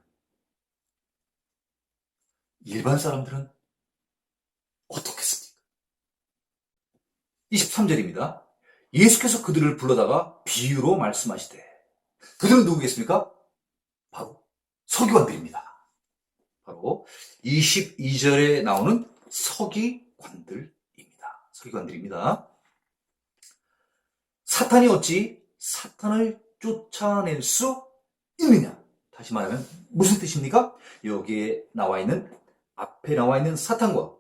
일반 사람들은 어떻겠습니까? 23절입니다. 예수께서 그들을 불러다가 비유로 말씀하시되 그들은 누구겠습니까? 바로 서기관들입니다. 바로 22절에 나오는 서기관들입니다. 사탄이 어찌 사탄을 쫓아낼 수 있느냐? 다시 말하면 무슨 뜻입니까? 여기에 나와 있는 앞에 나와 있는 사탄과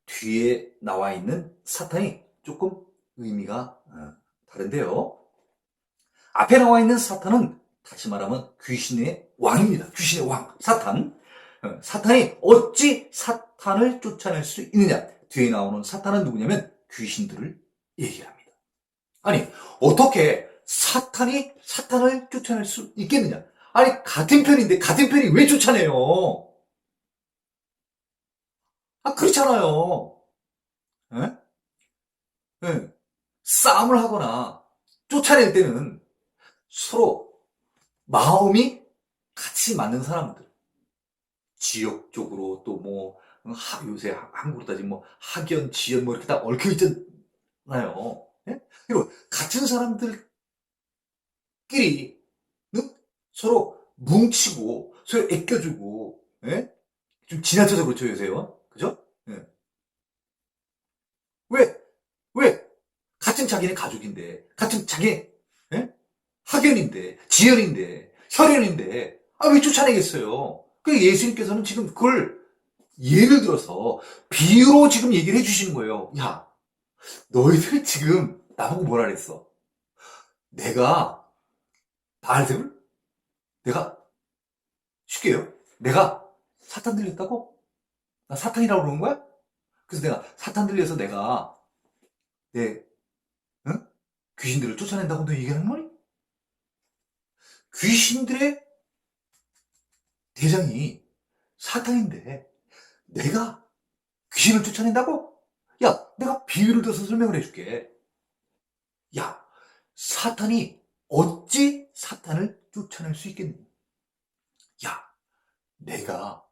뒤에 나와 있는 사탄이 조금 의미가 다른데요. 앞에 나와 있는 사탄은 다시 말하면 귀신의 왕입니다. 귀신의 왕, 사탄. 사탄이 어찌 사탄을 쫓아낼 수 있느냐? 뒤에 나오는 사탄은 누구냐면 귀신들을 얘기합니다. 아니, 어떻게 사탄이 사탄을 쫓아낼 수 있겠느냐? 아니, 같은 편인데 같은 편이 왜 쫓아내요? 그렇잖아요. 에? 예. 싸움을 하거나 쫓아낼 때는 서로 마음이 같이 맞는 사람들. 지역적으로 또 뭐, 요새 한국으로 따지면 뭐, 학연, 지연 뭐 이렇게 다 얽혀 있잖아요. 예? 그리고 같은 사람들끼리 서로 뭉치고, 서로 애껴주고, 예? 좀 지나쳐서 그렇죠, 요새요. 그죠? 예. 왜? 같은 자기네 가족인데, 같은 자기, 예? 학연인데, 지연인데, 혈연인데, 왜 쫓아내겠어요? 그 예수님께서는 지금 그걸 예를 들어서 비유로 지금 얘기를 해주시는 거예요. 야, 너희들 지금 나보고 뭐라 그랬어? 내가 바알세불? 내가 쉽게요? 내가 사탄 들렸다고? 나 사탄이라고 그러는 거야? 그래서 내가 사탄 들려서 내가 응? 귀신들을 쫓아낸다고 너 얘기하는 거니? 귀신들의 대장이 사탄인데 내가 귀신을 쫓아낸다고? 야, 내가 비유를 들어서 설명을 해줄게. 야, 사탄이 어찌 사탄을 쫓아낼 수 있겠느냐? 야, 내가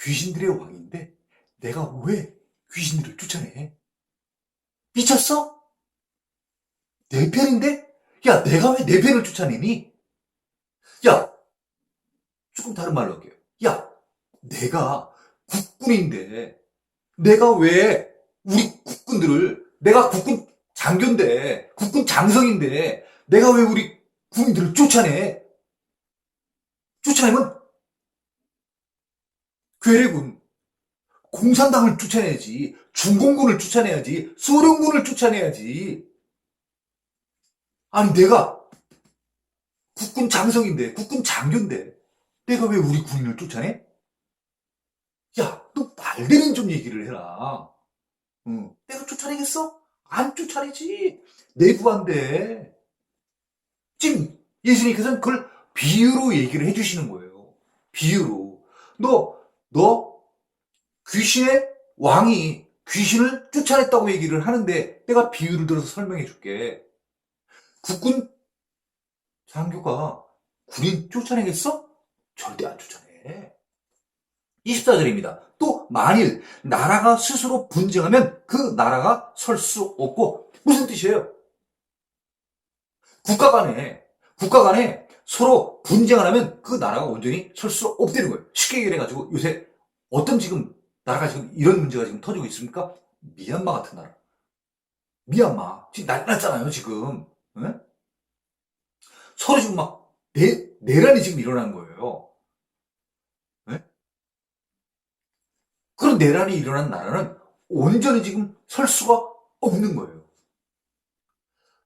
귀신들의 왕인데 내가 왜 귀신들을 쫓아내? 미쳤어? 내 편인데? 야, 내가 왜 내 편을 쫓아내니? 야, 조금 다른 말로 할게요. 야, 내가 국군인데 내가 왜 우리 국군들을, 내가 국군 장교인데, 국군 장성인데, 내가 왜 우리 군인들을 쫓아내? 쫓아내면 괴뢰군, 공산당을 쫓아내야지, 중공군을 쫓아내야지, 소련군을 쫓아내야지. 아니, 내가 국군 장성인데, 국군 장교인데, 내가 왜 우리 군인을 쫓아내? 야, 너 말대로 좀 얘기를 해라. 응. 내가 쫓아내겠어? 안 쫓아내지. 내부한데. 지금 예수님께서는 그걸 비유로 얘기를 해주시는 거예요. 비유로. 너 귀신의 왕이 귀신을 쫓아냈다고 얘기를 하는데 내가 비유를 들어서 설명해 줄게. 국군 장교가 군인 쫓아내겠어? 절대 안 쫓아내. 24절입니다. 또 만일 나라가 스스로 분쟁하면 그 나라가 설 수 없고, 무슨 뜻이에요? 국가 간에 서로 분쟁을 하면 그 나라가 온전히 설 수 없다는 거예요. 쉽게 얘기해가지고 요새 어떤 지금 나라가 지금 이런 문제가 지금 터지고 있습니까? 미얀마 같은 나라. 미얀마. 지금 난리 났잖아요, 지금. 응? 서로 지금 막 내란이 지금 일어나는 거예요. 응? 그런 내란이 일어난 나라는 온전히 지금 설 수가 없는 거예요.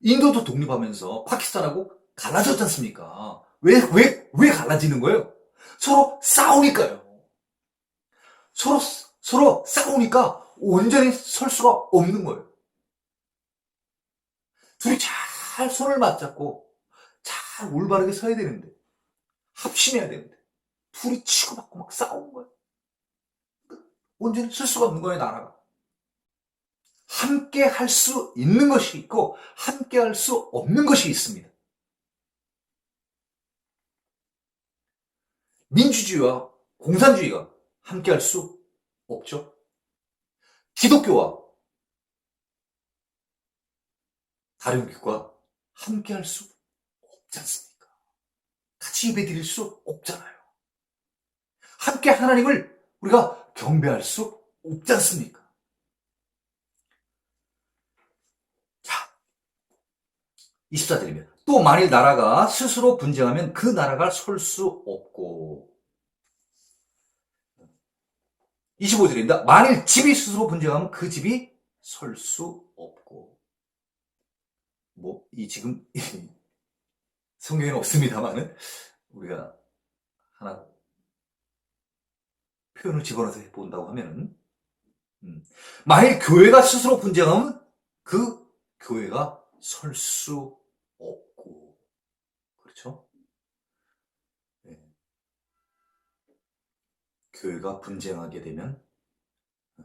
인도도 독립하면서 파키스탄하고 갈라졌지 않습니까? 왜 갈라지는 거예요? 서로 싸우니까요. 서로 싸우니까 온전히 설 수가 없는 거예요. 둘이 잘 손을 맞잡고 잘 올바르게 서야 되는데, 합심해야 되는데, 둘이 치고받고 막 싸우는 거예요. 온전히 설 수가 없는 거예요, 나라가. 함께 할 수 있는 것이 있고, 함께 할 수 없는 것이 있습니다. 민주주의와 공산주의가 함께 할 수 없죠. 기독교와 다른 교가 함께 할 수 없지 않습니까? 같이 예배 드릴 수 없잖아요. 함께 하나님을 우리가 경배할 수 없지 않습니까? 자, 24절이면 또 만일 나라가 스스로 분쟁하면 그 나라가 설 수 없고, 25절입니다. 만일 집이 스스로 분쟁하면 그 집이 설 수 없고. 이 지금 성경에는 없습니다만은 우리가 하나 표현을 집어넣어서 해본다고 하면은, 만일 교회가 스스로 분쟁하면 그 교회가 설 수 없고. 그렇죠? 네. 교회가 분쟁하게 되면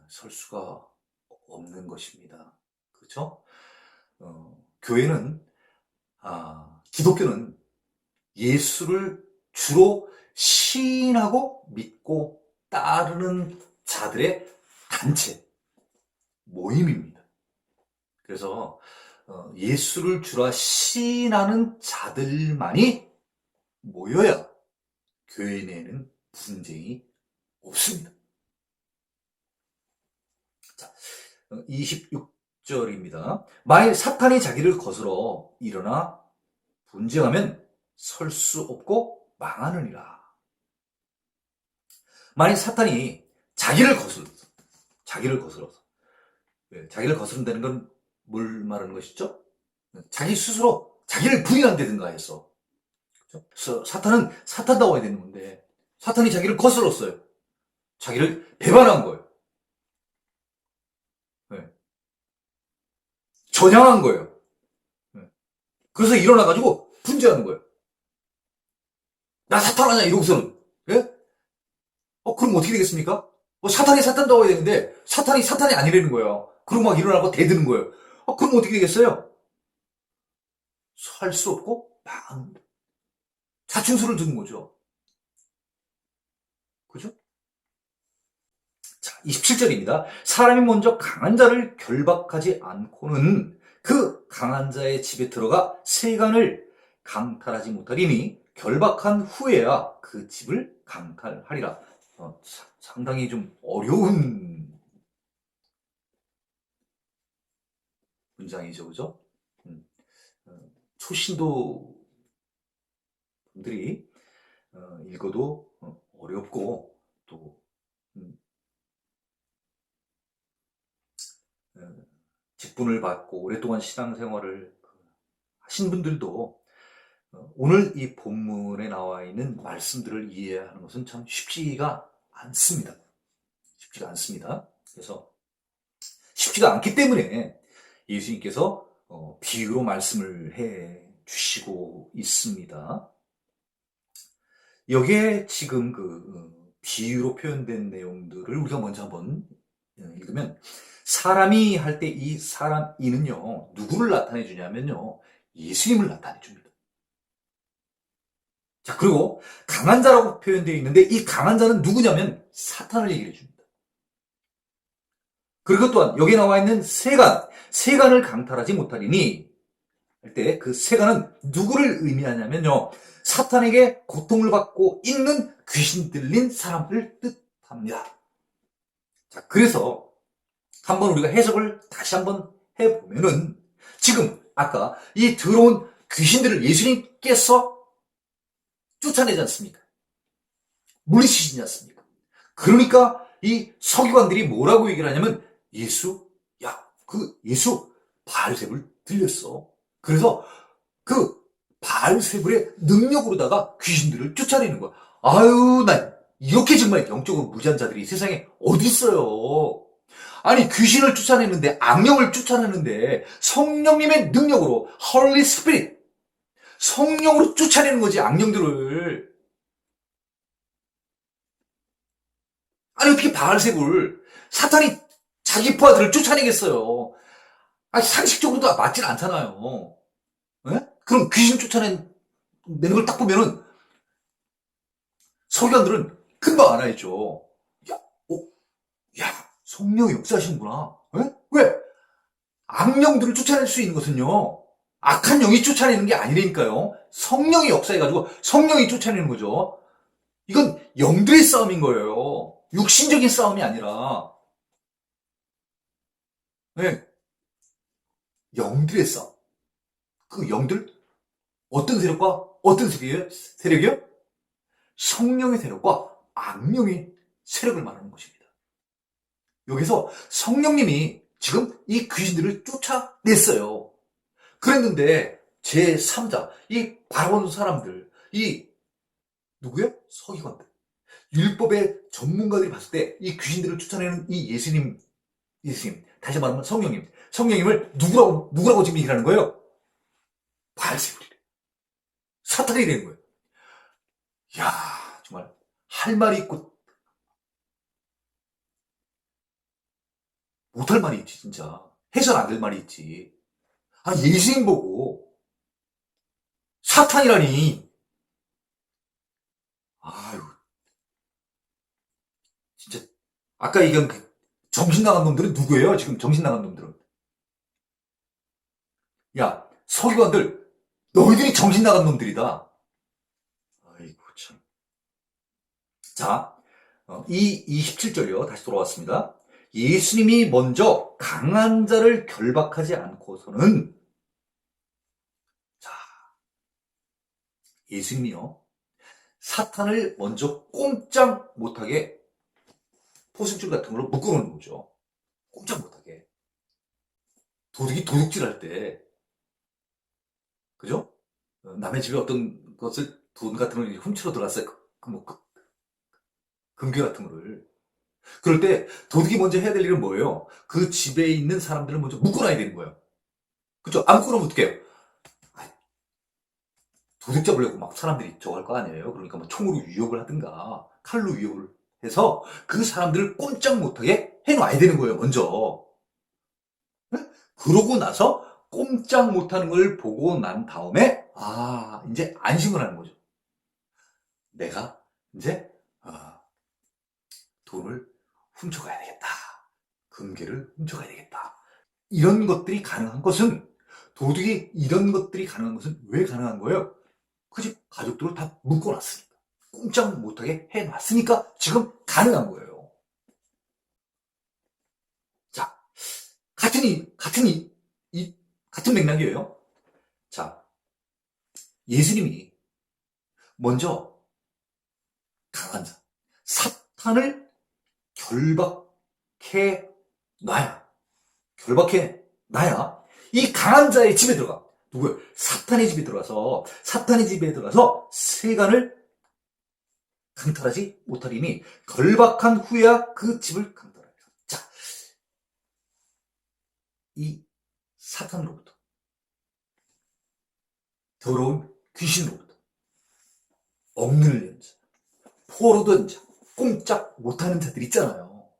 설 수가 없는 것입니다. 그렇죠? 교회는, 기독교는 예수를 주로 시인하고 믿고 따르는 자들의 단체, 모임입니다. 그래서 예수를 주라 시인하는 자들만이 모여야 교회 내에는 분쟁이 없습니다. 자, 26절입니다. 만일 사탄이 자기를 거스러 일어나 분쟁하면 설 수 없고 망하느니라. 만일 사탄이 자기를 거스러서, 자기를 거스른다는 건 뭘 말하는 것이죠? 자기 스스로 자기를 부인한다든가 해서. 그렇죠? 사탄은 사탄다워야 되는 건데, 사탄이 자기를 거스렀어요. 자기를 배반한 거예요. 네. 전향한 거예요. 네. 그래서 일어나가지고 분쟁하는 거예요. 나 사탄 아니야, 이러고서는. 예? 그럼 어떻게 되겠습니까? 사탄이 사탄다워야 되는데, 사탄이 아니라는 거예요. 그러고 막 일어나고 대드는 거예요. 그럼 어떻게 되겠어요? 살 수 없고, 망합니다. 자충수를 두는 거죠. 그죠? 자, 27절입니다. 사람이 먼저 강한 자를 결박하지 않고는 그 강한 자의 집에 들어가 세간을 강탈하지 못하리니 결박한 후에야 그 집을 강탈하리라. 상당히 좀 어려운 문장이죠, 그죠? 초신도 분들이 읽어도 어렵고 또 직분을 받고 오랫동안 신앙생활을 하신 분들도 오늘 이 본문에 나와 있는 말씀들을 이해하는 것은 참 쉽지가 않습니다. 쉽지가 않습니다. 그래서 쉽지가 않기 때문에 예수님께서 비유로 말씀을 해 주시고 있습니다. 여기에 지금 비유로 표현된 내용들을 우리가 먼저 한번 읽으면, 사람이 할 때 이 사람 이는요, 누구를 나타내 주냐면요, 예수님을 나타내 줍니다. 자, 그리고 강한 자라고 표현되어 있는데 이 강한 자는 누구냐면 사탄을 얘기해 줍니다. 그리고 또한 여기 나와 있는 세간을 강탈하지 못하리니 할 때 그 세간은 누구를 의미하냐면요, 사탄에게 고통을 받고 있는 귀신 들린 사람을 뜻합니다. 자, 그래서 한번 우리가 해석을 다시 한번 해보면은, 지금 아까 이 들어온 귀신들을 예수님께서 쫓아내지 않습니까? 물리치시지 않습니까? 그러니까 이 서기관들이 뭐라고 얘기를 하냐면, 예수 바알세불 들렸어. 그래서 그 바알세불의 능력으로다가 귀신들을 쫓아내는 거야. 아유, 난 이렇게 정말 영적으로 무지한 자들이 세상에 어디 있어요. 아니, 귀신을 쫓아내는데, 악령을 쫓아내는데 성령님의 능력으로, Holy Spirit, 성령으로 쫓아내는 거지, 악령들을. 아니, 어떻게 바알세불, 사탄이 자기 부하들을 쫓아내겠어요. 아니, 상식적으로도 맞진 않잖아요. 네? 그럼 귀신 쫓아내는 걸 딱 보면은 서기관들은 금방 알아야죠. 성령이 역사하시는구나. 네? 왜? 악령들을 쫓아낼 수 있는 것은요, 악한 영이 쫓아내는 게 아니라니까요. 성령이 역사해가지고 성령이 쫓아내는 거죠. 이건 영들의 싸움인 거예요. 육신적인 싸움이 아니라. 네. 영들의 싸움. 그 영들, 어떤 세력과 어떤 세력이요? 성령의 세력과 악령의 세력을 말하는 것입니다. 여기서 성령님이 지금 이 귀신들을 쫓아냈어요. 그랬는데 제3자, 이 바라보는 사람들, 이 누구요? 서기관들, 율법의 전문가들이 봤을 때 이 귀신들을 쫓아내는 이 예수님, 다시 말하면 성령님을 누구라고 지금 얘기를 하는 거예요? 바알세불이래. 사탄이 되는 거예요. 이야, 정말 할 말이 있고 못할 말이 있지, 진짜. 해선 안 될 말이 있지. 예수님 보고 사탄이라니. 아유, 진짜. 아까 얘기한 정신 나간 놈들은 누구예요? 지금 정신 나간 놈들은. 야, 서기관들, 너희들이 정신 나간 놈들이다. 아이고, 참. 자, 이 27절이요. 다시 돌아왔습니다. 예수님이 먼저 강한 자를 결박하지 않고서는, 자, 예수님이요, 사탄을 먼저 꼼짝 못하게 포승줄 같은 걸로 묶어놓는 거죠. 꼼짝 못하게. 도둑이 도둑질할 때, 그죠? 남의 집에 어떤 것을, 돈 같은 걸 훔치러 들어갔어요. 금괴 같은 거를. 그럴 때 도둑이 먼저 해야 될 일은 뭐예요? 그 집에 있는 사람들을 먼저 묶어놔야 되는 거예요. 그죠? 안 묶어놓으면 어떡해요? 도둑 잡으려고 막 사람들이 저거 할 거 아니에요? 그러니까 뭐 총으로 위협을 하든가 칼로 위협을 해서 그 사람들을 꼼짝 못하게 해놔야 되는 거예요, 먼저. 네? 그러고 나서 꼼짝 못하는 걸 보고 난 다음에, 이제 안심을 하는 거죠. 내가 이제 돈을 훔쳐가야 되겠다. 금괴를 훔쳐가야 되겠다. 이런 것들이 가능한 것은, 도둑이 이런 것들이 가능한 것은 왜 가능한 거예요? 그 집 가족들을 다 묶어놨으니까. 꼼짝 못하게 해놨으니까 지금 가능한 거예요. 자, 같은 맥락이에요. 자, 예수님이 먼저 강한 자, 사탄을 결박해 놔야 이 강한 자의 집에 들어가. 누구요? 사탄의 집에 들어가서 세간을 강탈하지 못하리니 결박한 후에야 그 집을 강탈하리라. 자, 이 사탄으로부터, 더러운 귀신으로부터 억눌린 자, 포로된 자, 꼼짝 못하는 자들 있잖아요.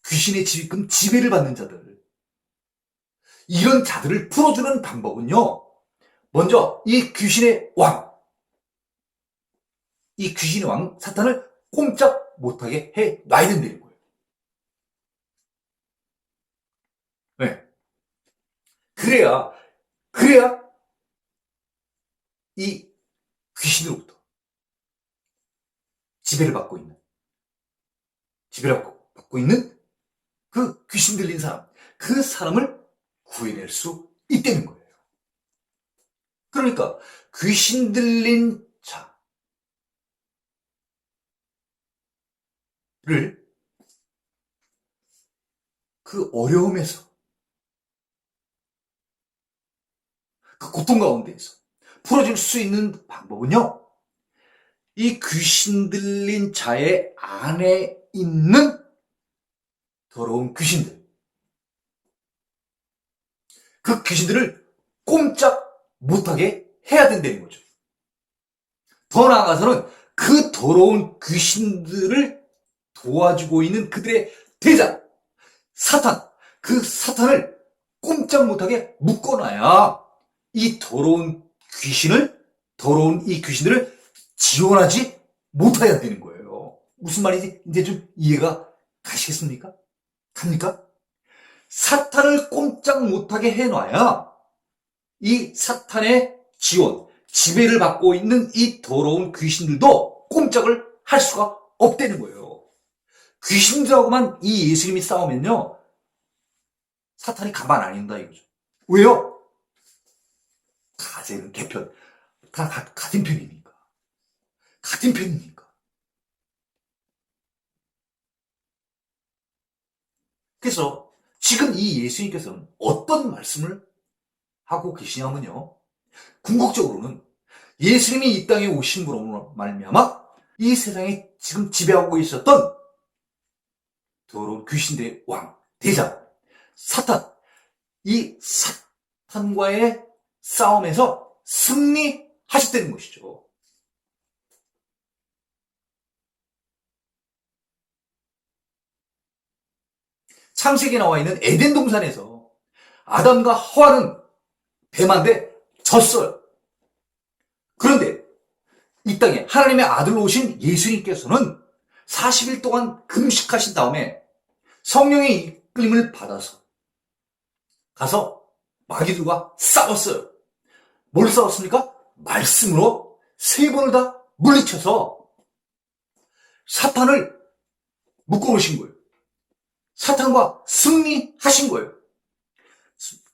귀신의 지휘권 지배를 받는 자들. 이런 자들을 풀어주는 방법은요, 먼저 이 귀신의 왕 사탄을 꼼짝 못하게 해 놔야 된다는 거예요. 네. 그래야 이 귀신으로부터 지배를 받고 있는 그 귀신 들린 사람, 그 사람을 구해낼 수 있다는 거예요. 그러니까 귀신 들린 자를 그 어려움에서, 그 고통 가운데에서 풀어줄 수 있는 방법은요, 이 귀신 들린 자의 안에 있는 더러운 귀신들, 그 귀신들을 꼼짝 못하게 해야 된다는 거죠. 더 나아가서는 그 더러운 귀신들을 도와주고 있는 그들의 대장, 사탄, 그 사탄을 꼼짝 못하게 묶어놔야 이 더러운 이 귀신들을 지원하지 못해야 되는 거예요. 무슨 말인지 이제 좀 이해가 가시겠습니까? 갑니까? 사탄을 꼼짝 못하게 해놔야 이 사탄의 지배를 받고 있는 이 더러운 귀신들도 꼼짝을 할 수가 없다는 거예요. 귀신들하고만 이 예수님이 싸우면요, 사탄이 가만 안 있는다 이거죠. 왜요? 가재는 개편, 다 같은 편이니까. 그래서 지금 이 예수님께서는 어떤 말씀을 하고 계시냐면요, 궁극적으로는 예수님이 이 땅에 오심으로 말미암아 이 세상에 지금 지배하고 있었던 더러운 귀신들의 왕, 대장, 사탄, 이 사탄과의 싸움에서 승리하셨다는 것이죠. 창세기에 나와 있는 에덴 동산에서 아담과 하와는 뱀한테 졌어요. 그런데 이 땅에 하나님의 아들로 오신 예수님께서는 40일 동안 금식하신 다음에 성령의 이끌림을 받아서 가서 마귀들과 싸웠어요. 뭘 싸웠습니까? 말씀으로 3번을 다 물리쳐서 사탄을 묶어놓으신 거예요. 사탄과 승리하신 거예요.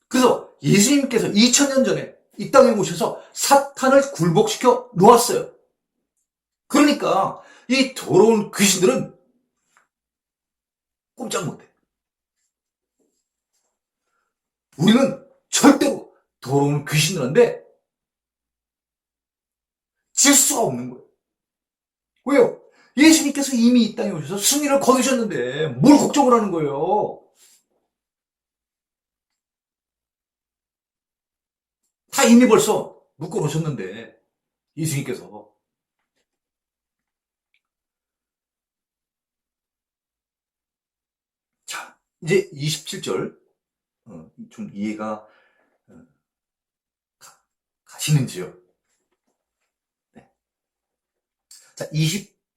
그래서 예수님께서 2000년 전에 이 땅에 오셔서 사탄을 굴복시켜 놓았어요. 그러니까 이 더러운 귀신들은 꼼짝 못해. 우리는 절대로 더러운 귀신들한테 질 수가 없는 거예요. 왜요? 예수님께서 이미 이 땅에 오셔서 승리를 거두셨는데 뭘 걱정을 하는 거예요? 다 이미 벌써 묶어놓으셨는데, 예수님께서. 자, 이제 27절 좀 이해가 가시는지요? 네. 자,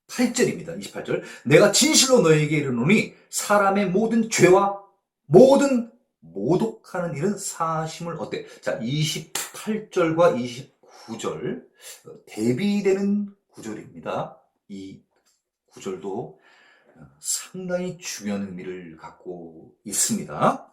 28절입니다. 28절. 내가 진실로 너에게 이르노니 사람의 모든 죄와 모든 모독하는 일은 사심을 어때? 자, 28절과 29절 대비되는 구절입니다. 이 구절도 상당히 중요한 의미를 갖고 있습니다.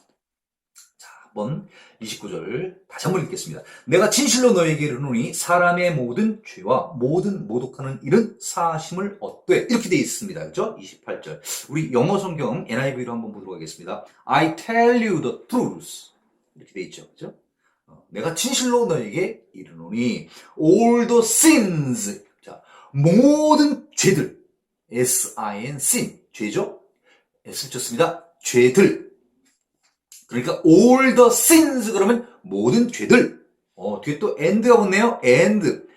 자, 한번 29절 다시 한번 읽겠습니다. 내가 진실로 너에게 이르노니 사람의 모든 죄와 모든 모독하는 일은 사심을 얻되 이렇게 되어 있습니다. 그렇죠? 28절. 우리 영어 성경 NIV로 한번 보도록 하겠습니다. I tell you the truth. 이렇게 되어 있죠. 그렇죠? 내가 진실로 너에게 이르노니 all the sins. 자, 모든 죄들. S-I-N, sin. 죄죠? S 쳤습니다. 죄들. 그러니까 all the sins 그러면 모든 죄들. 뒤에 또 and가 붙네요. and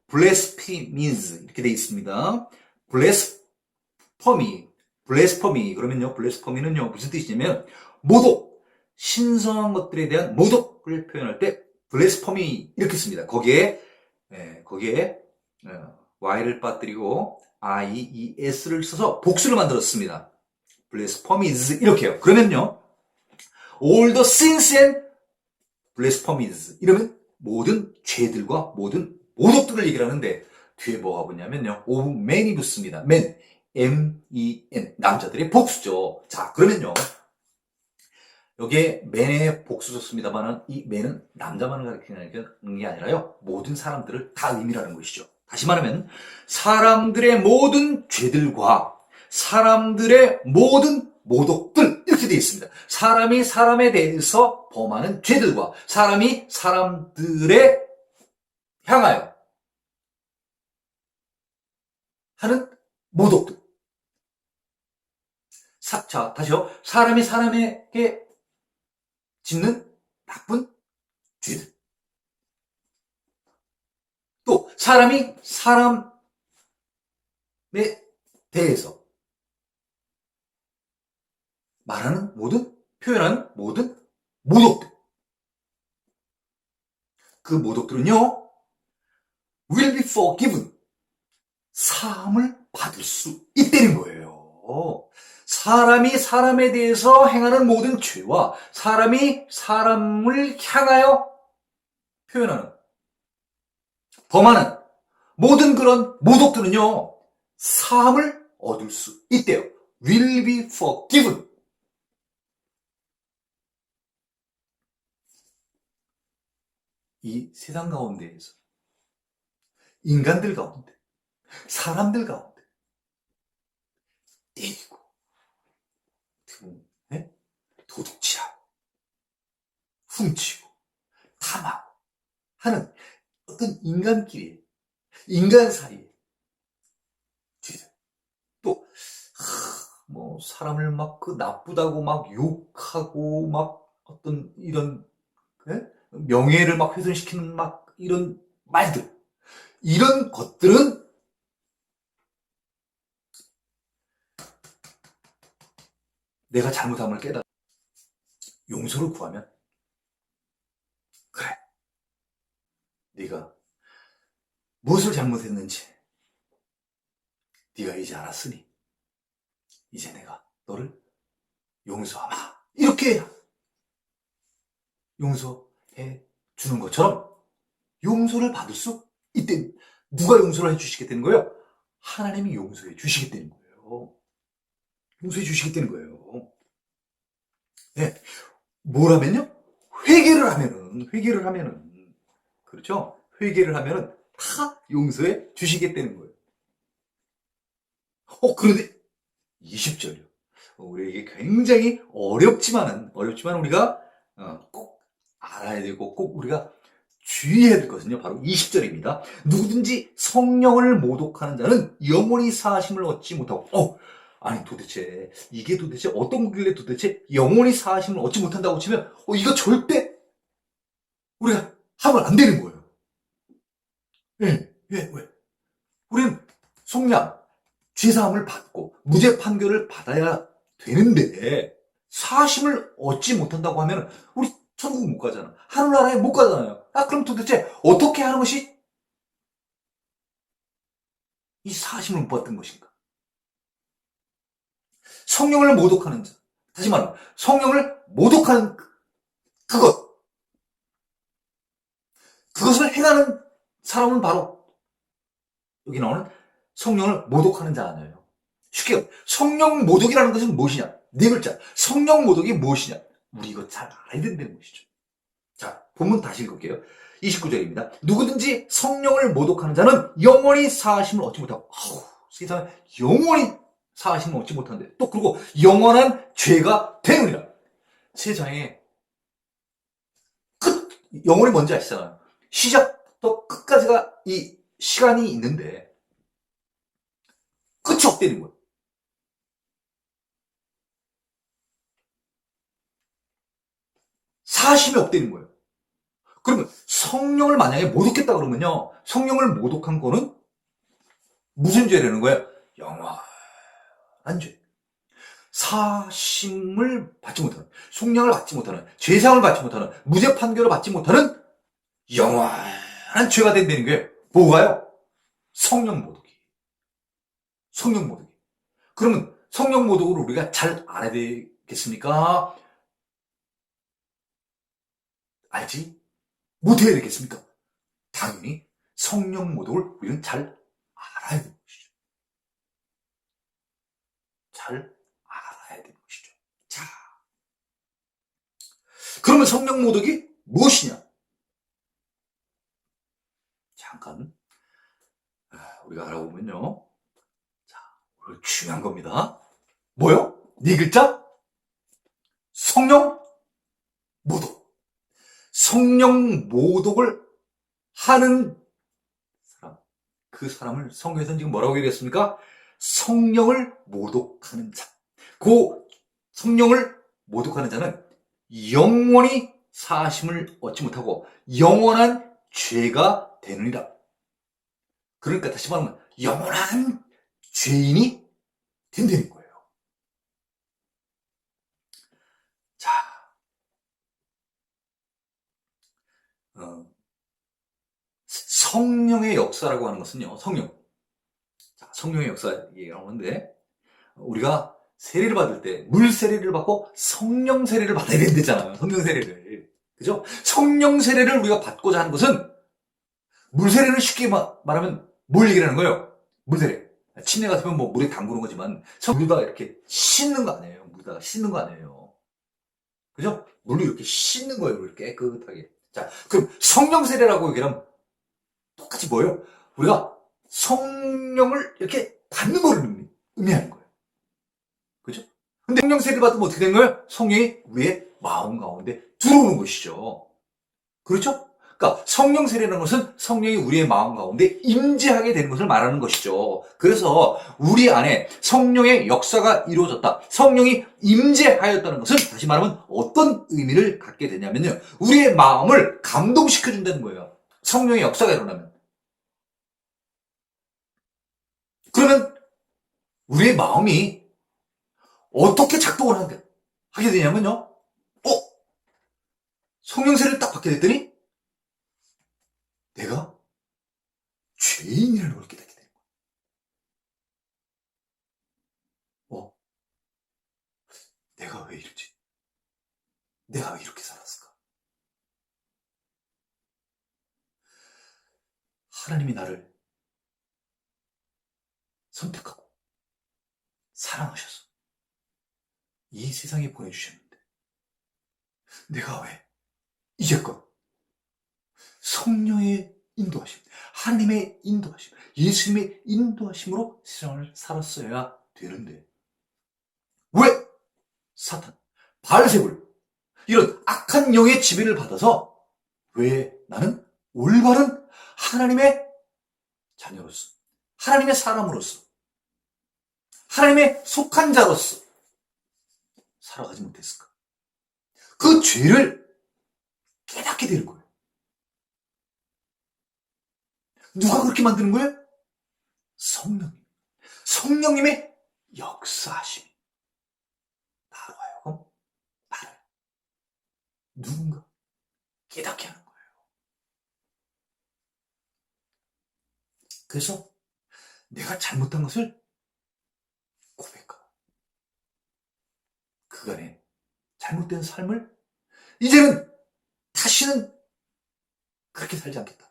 blasphemies 이렇게 돼 있습니다. blasphemy 그러면요. blasphemy는요 무슨 뜻이냐면 모독, 신성한 것들에 대한 모독을 표현할 때 blasphemy 이렇게 씁니다. 거기에 y를 빠뜨리고 ies를 써서 복수를 만들었습니다. blasphemies 이렇게요. 그러면요. all the sins and blasphemies 이러면 모든 죄들과 모든 모독들을 얘기를 하는데 뒤에 뭐가 붙냐면요. of man이 붙습니다. man, M-E-N 남자들의 복수죠. 자, 그러면요. 여기에 man의 복수 좋습니다만 이 man은 남자만을 가리키는 게 아니라요. 모든 사람들을 다 의미하는 것이죠. 다시 말하면 사람들의 모든 죄들과 사람들의 모든 모독들 이렇게 되어 있습니다. 사람이 사람에 대해서 범하는 죄들과 사람이 사람들에 향하여 하는 모독들. 자, 다시요. 사람이 사람에게 짓는 나쁜 죄들. 또 사람이 사람에 대해서 말하는 모든, 표현하는 모든 모독들. 그 모독들은요, will be forgiven. 사함을 받을 수 있다는 거예요. 사람이 사람에 대해서 행하는 모든 죄와 사람이 사람을 향하여 표현하는, 범하는 모든 그런 모독들은요, 사함을 얻을 수 있대요. will be forgiven. 이 세상 가운데에서 인간들 가운데 사람들 가운데 때리고 도둑질하고 훔치고 탐하고 하는 어떤 인간끼리 인간 사이에 죄들 또 사람을 막 나쁘다고 막 욕하고 막 어떤 이런 명예를 막 훼손시키는 막 이런 말들 이런 것들은 내가 잘못함을 깨달아 용서를 구하면 그래 네가 무엇을 잘못했는지 네가 이제 알았으니 이제 내가 너를 용서하마 이렇게 용서해 주는 것처럼 용서를 받을 수 있대. 누가 용서를 해주시겠다는 거예요? 하나님이 용서해 주시겠다는 거예요. 용서해 주시겠다는 거예요. 네. 뭐라면요? 회개를 하면은 그렇죠? 회개를 하면은 다 용서해 주시겠다는 거예요. 그런데 20절이요. 우리에게 굉장히 어렵지만 우리가 꼭 알아야 되고 꼭 우리가 주의해야 될 것은요. 바로 20절입니다. 누구든지 성령을 모독하는 자는 영원히 사하심을 얻지 못하고 아니 도대체 이게 도대체 어떤 길래 도대체 영원히 사하심을 얻지 못한다고 치면 이거 절대 우리가 하면 안 되는 거예요. 왜? 우리는 속량 죄사함을 받고 무죄 판결을 받아야 되는데 사심을 얻지 못한다고 하면 우리 천국 못 가잖아. 하늘나라에 못 가잖아요. 그럼 도대체 어떻게 하는 것이 이 사심을 못 받은 것인가? 성령을 모독하는 자. 다시 말하면 성령을 모독하는 그것을 행하는 사람은 바로 여기 나오는 성령을 모독하는 자 아니에요. 쉽게 말해 성령 모독이라는 것은 무엇이냐? 네 글자. 성령 모독이 무엇이냐? 우리 이거 잘 알아야 된다는 것이죠. 자, 본문 다시 읽을게요. 29절입니다. 누구든지 성령을 모독하는 자는 영원히 사하심을 얻지 못하고, 세상에 영원히 사하심을 얻지 못하는데, 또 그리고 영원한 죄가 되느니라. 세상에 영원히 뭔지 아시잖아요. 시작부터 끝까지가 이 시간이 있는데 끝이 없다는 거예요. 사심이 없다는 거예요. 그러면 성령을 만약에 모독했다 그러면요. 성령을 모독한 거는 무슨 죄라는 거예요? 영원한 죄. 사심을 받지 못하는, 속량을 받지 못하는, 죄상을 받지 못하는, 무죄 판결을 받지 못하는 영원한 죄가 된다는 거예요. 뭐가요? 성령 모독이. 성령 모독이. 그러면 성령 모독을 우리가 잘 알아야 되겠습니까? 알지? 못해야 되겠습니까? 당연히 성령 모독을 우리는 잘 알아야 되는 것이죠. 잘 알아야 되는 것이죠. 자, 그러면 성령 모독이 무엇이냐? 잠깐 우리가 알아보면요. 자, 오늘 중요한 겁니다. 뭐요? 네 글자? 성령 모독. 성령 모독을 하는 사람. 그 사람을 성경에서는 지금 뭐라고 얘기했습니까? 성령을 모독하는 자. 그 성령을 모독하는 자는 영원히 사하심을 얻지 못하고 영원한 죄가 되느니라. 그러니까 다시 말하면 영원한 죄인이 된다는 거예요. 자, 성령의 역사라고 하는 것은요, 자, 성령의 역사 얘기하는데, 우리가 세례를 받을 때, 물 세례를 받고 성령 세례를 받아야 된다잖아요. 성령 세례를. 그죠? 성령 세례를 우리가 받고자 하는 것은, 물 세례는 쉽게 말하면 뭘 얘기하는 거예요? 물 세례. 침례 같으면 뭐 물에 담그는 거지만, 물에다가 이렇게 씻는 거 아니에요. 물에다가 씻는 거 아니에요. 그죠? 물로 이렇게 씻는 거예요. 이렇게 깨끗하게. 자, 그럼 성령 세례라고 얘기하면 똑같이 뭐예요? 우리가 성령을 이렇게 받는 걸 의미하는 거예요. 그죠? 근데 성령 세례를 받으면 어떻게 되는 거예요? 성령이 우리의 마음 가운데 들어오는 것이죠. 그렇죠? 그러니까 성령 세례라는 것은 성령이 우리의 마음 가운데 임재하게 되는 것을 말하는 것이죠. 그래서 우리 안에 성령의 역사가 이루어졌다. 성령이 임재하였다는 것은 다시 말하면 어떤 의미를 갖게 되냐면요. 우리의 마음을 감동시켜준다는 거예요. 성령의 역사가 일어나면. 그러면 우리의 마음이 어떻게 작동을 하게 되냐면요. 성령 세례를 딱 받게 됐더니 내가 죄인이라는 걸 깨닫게 되는 거야. 내가 왜 이러지? 내가 왜 이렇게 살았을까? 하나님이 나를 선택하고 사랑하셔서 이 세상에 보내주셨는데 내가 왜 이제껏 성령의 인도하심, 하나님의 인도하심, 예수님의 인도하심으로 세상을 살았어야 되는데 왜 사탄, 바알세불 이런 악한 영의 지배를 받아서 왜 나는 올바른 하나님의 자녀로서, 하나님의 사람으로서, 하나님의 속한 자로서 살아가지 못했을까? 그 죄를 깨닫게 되는 거예요. 누가 그렇게 만드는 거예요? 성령님. 성령님의 역사하심이 나로 하여금 나를 누군가 깨닫게 하는 거예요. 그래서 내가 잘못한 것을 고백하고 잘못된 삶을 이제는 다시는 그렇게 살지 않겠다.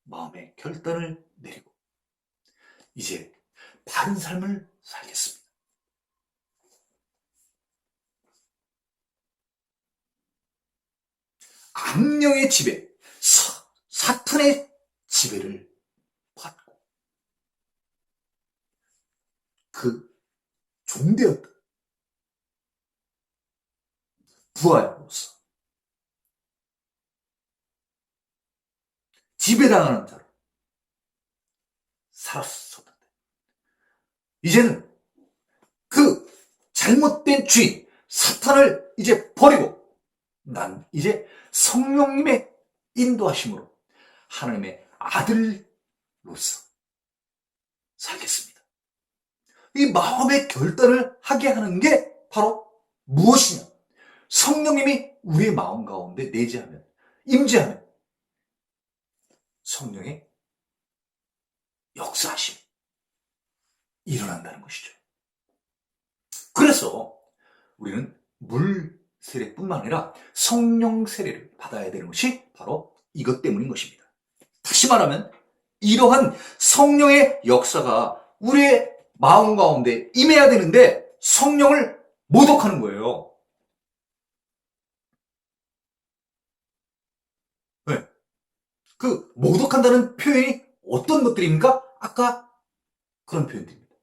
마음의 결단을 내리고 이제 바른 삶을 살겠습니다. 악령의 지배, 사탄의 지배를 받고 그 종되었다. 부활로서 지배당하는 자로 살았었는데 이제는 그 잘못된 주인 사탄을 이제 버리고 난 이제 성령님의 인도하심으로 하나님의 아들로서 살겠습니다. 이 마음의 결단을 하게 하는 게 바로 무엇이냐? 성령님이 우리의 마음 가운데 내재하면, 임재하면 성령의 역사하심이 일어난다는 것이죠. 그래서 우리는 물 세례뿐만 아니라 성령 세례를 받아야 되는 것이 바로 이것 때문인 것입니다. 다시 말하면 이러한 성령의 역사가 우리의 마음 가운데 임해야 되는데 성령을 모독하는 거예요. 네. 그 모독한다는 표현이 어떤 것들입니까? 아까 그런 표현들입니다.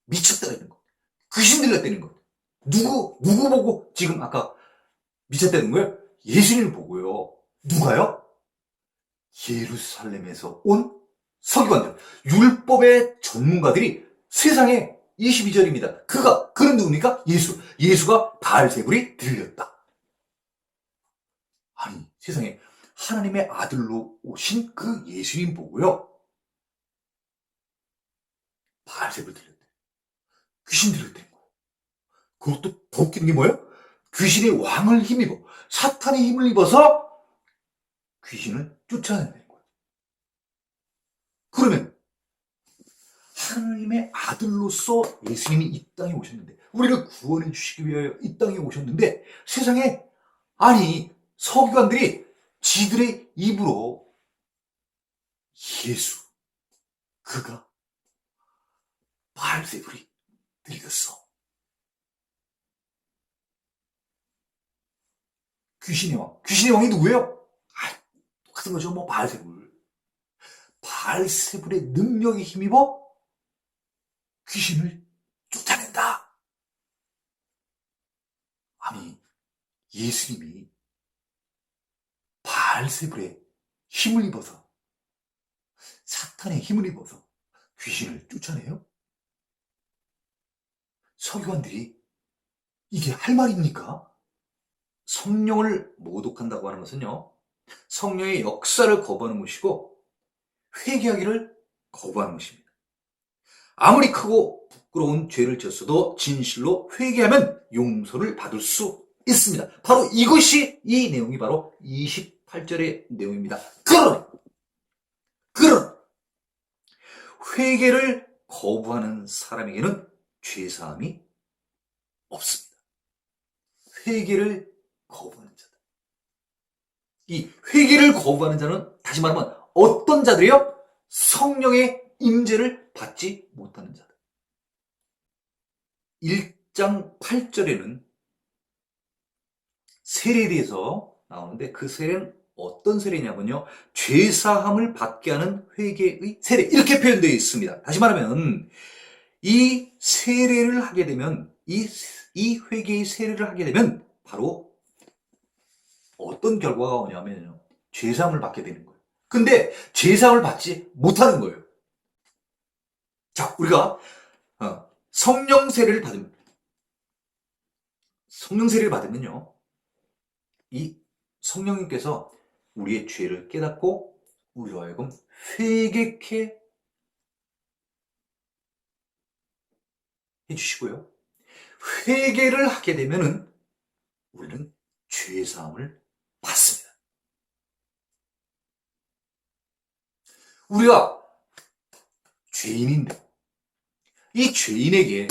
미쳤다는 것, 귀신 들렸다는 것. 누구 보고 지금 아까 미쳤다는 거예요? 예수님을 보고요. 누가요? 예루살렘에서 온 서기관들, 율법의 전문가들이 세상에 22절입니다. 그는 누굽니까? 예수가 바알세불이 들렸다. 아니, 세상에 하나님의 아들로 오신 그 예수님 보고요. 바알세불 들렸대. 귀신 들렸다는 거예요. 그것도 더 웃기는 게 뭐예요? 귀신의 왕을 힘입어, 사탄의 힘을 입어서 귀신을 쫓아낸다는 거예요. 그러면 하나님의 아들로서 예수님이 이 땅에 오셨는데, 우리를 구원해 주시기 위하여 이 땅에 오셨는데, 세상에, 아니, 서기관들이 지들의 입으로 예수, 그가 바알세불이 들렸어. 귀신의 왕이 누구예요? 똑같은 거죠. 뭐 바알세불의 능력에 힘입어 귀신을 쫓아낸다. 아니, 예수님이 바알세불의 힘을 입어서, 사탄의 힘을 입어서 귀신을 쫓아내요? 서기관들이 이게 할 말입니까? 성령을 모독한다고 하는 것은요, 성령의 역사를 거부하는 것이고 회개하기를 거부하는 것입니다. 아무리 크고 부끄러운 죄를 지었어도 진실로 회개하면 용서를 받을 수 있습니다. 바로 이것이, 이 내용이 바로 28절의 내용입니다. 그러나 회개를 거부하는 사람에게는 죄사함이 없습니다. 회개를 거부하는 자들. 이 회개를 거부하는 자는 다시 말하면 어떤 자들이요? 성령의 임재를 받지 못하는 자들. 1장 8절에는 세례에 대해서 나오는데, 그 세례는 어떤 세례냐면요, 죄사함을 받게 하는 회개의 세례, 이렇게 표현되어 있습니다. 다시 말하면 이 세례를 하게 되면, 이 회개의 세례를 하게 되면 바로 어떤 결과가 오냐면요, 죄사함을 받게 되는 거예요. 근데 죄사함을 받지 못하는 거예요. 자, 우리가 성령 세례를 받으면요, 이 성령님께서 우리의 죄를 깨닫고 우리로 하여금 회개케 해주시고요, 회개를 하게 되면은 우리는 죄사함을 받습니다. 우리가 죄인인데 이 죄인에게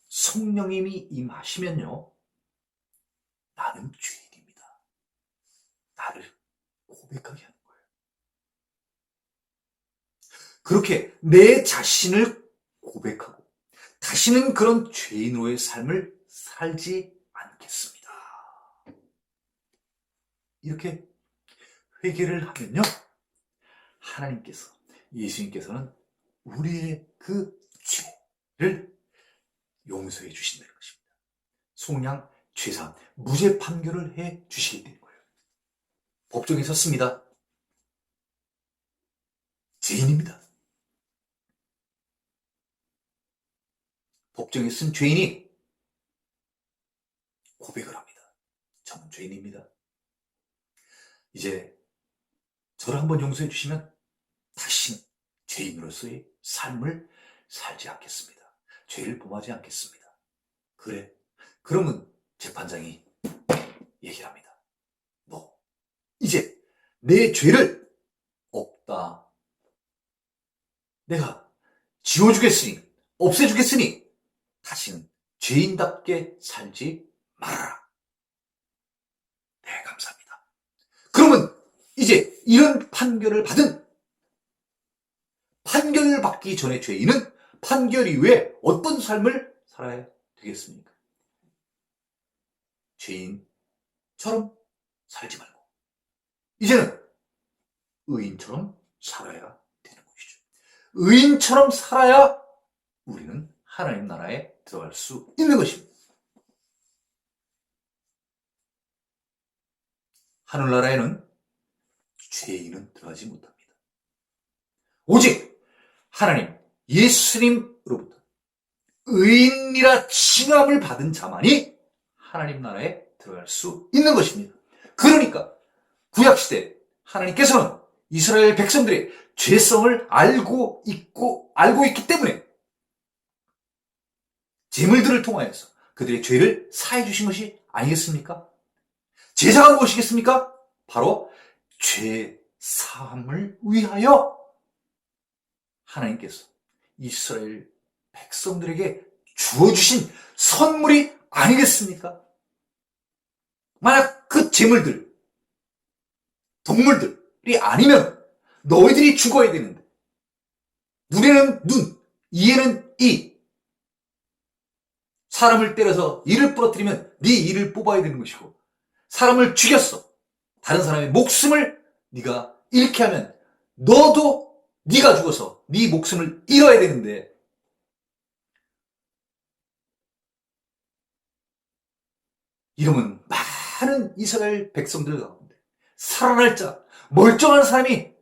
성령님이 임하시면요, 나는 죄인입니다. 나를 고백하게 하는 거예요. 그렇게 내 자신을 고백하고 다시는 그런 죄인으로의 삶을 살지 않겠습니다. 이렇게 회개를 하면요, 하나님께서, 예수님께서는 우리의 그 죄를 용서해 주신다는 것입니다. 속량, 죄사함, 무죄 판결을 해 주시게 되는 거예요. 법정에 섰습니다. 죄인입니다. 법정에 쓴 죄인이 고백을 합니다. 저는 죄인입니다. 이제 저를 한번 용서해 주시면 다시는 죄인으로서의 삶을 살지 않겠습니다. 죄를 범하지 않겠습니다. 그래. 그러면 재판장이 얘기를 합니다. 너 이제 내 죄를 없다. 내가 지워주겠으니, 없애주겠으니 다시는 죄인답게 살지 말아라. 네, 감사합니다. 그러면 이제 이런 판결을 받기 전에 죄인은 판결 이후에 어떤 삶을 살아야 되겠습니까? 죄인처럼 살지 말고 이제는 의인처럼 살아야 되는 것이죠. 의인처럼 살아야 우리는 하나님 나라에 들어갈 수 있는 것입니다. 하늘나라에는 죄인은 들어가지 못합니다. 오직 하나님, 예수님으로부터 의인이라 칭함을 받은 자만이 하나님 나라에 들어갈 수 있는 것입니다. 그러니까 구약시대 하나님께서는 이스라엘 백성들의 죄성을 알고 있기 때문에 제물들을 통하여서 그들의 죄를 사해 주신 것이 아니겠습니까? 제사가 무엇이겠습니까? 바로 죄 사함을 위하여 하나님께서 이스라엘 백성들에게 주어주신 선물이 아니겠습니까? 만약 그 제물들, 동물들이 아니면 너희들이 죽어야 되는데, 눈에는 눈, 이에는 이, 사람을 때려서 이를 부러뜨리면 네 이를 뽑아야 되는 것이고, 사람을 죽였어. 다른 사람의 목숨을 네가 잃게 하면 너도 네가 죽어서 네 목숨을 잃어야 되는데, 이러면 많은 이스라엘 백성들 가운데 살아날 자, 멀쩡한 사람이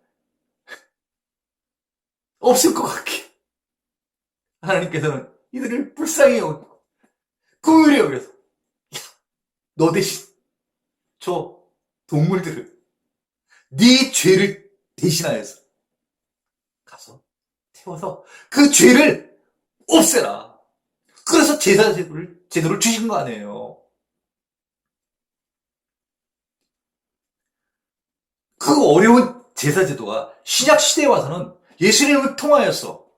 없을 것 같게 하나님께서는 이들을 불쌍히 여기고 긍휼히 여겨서, 야, 너 대신 저 동물들을 네 죄를 대신하여서 가서 태워서 그 죄를 없애라. 그래서 제도를 주신 거 아니에요. 그 어려운 제사제도가 신약시대에 와서는 예수님을 통하여서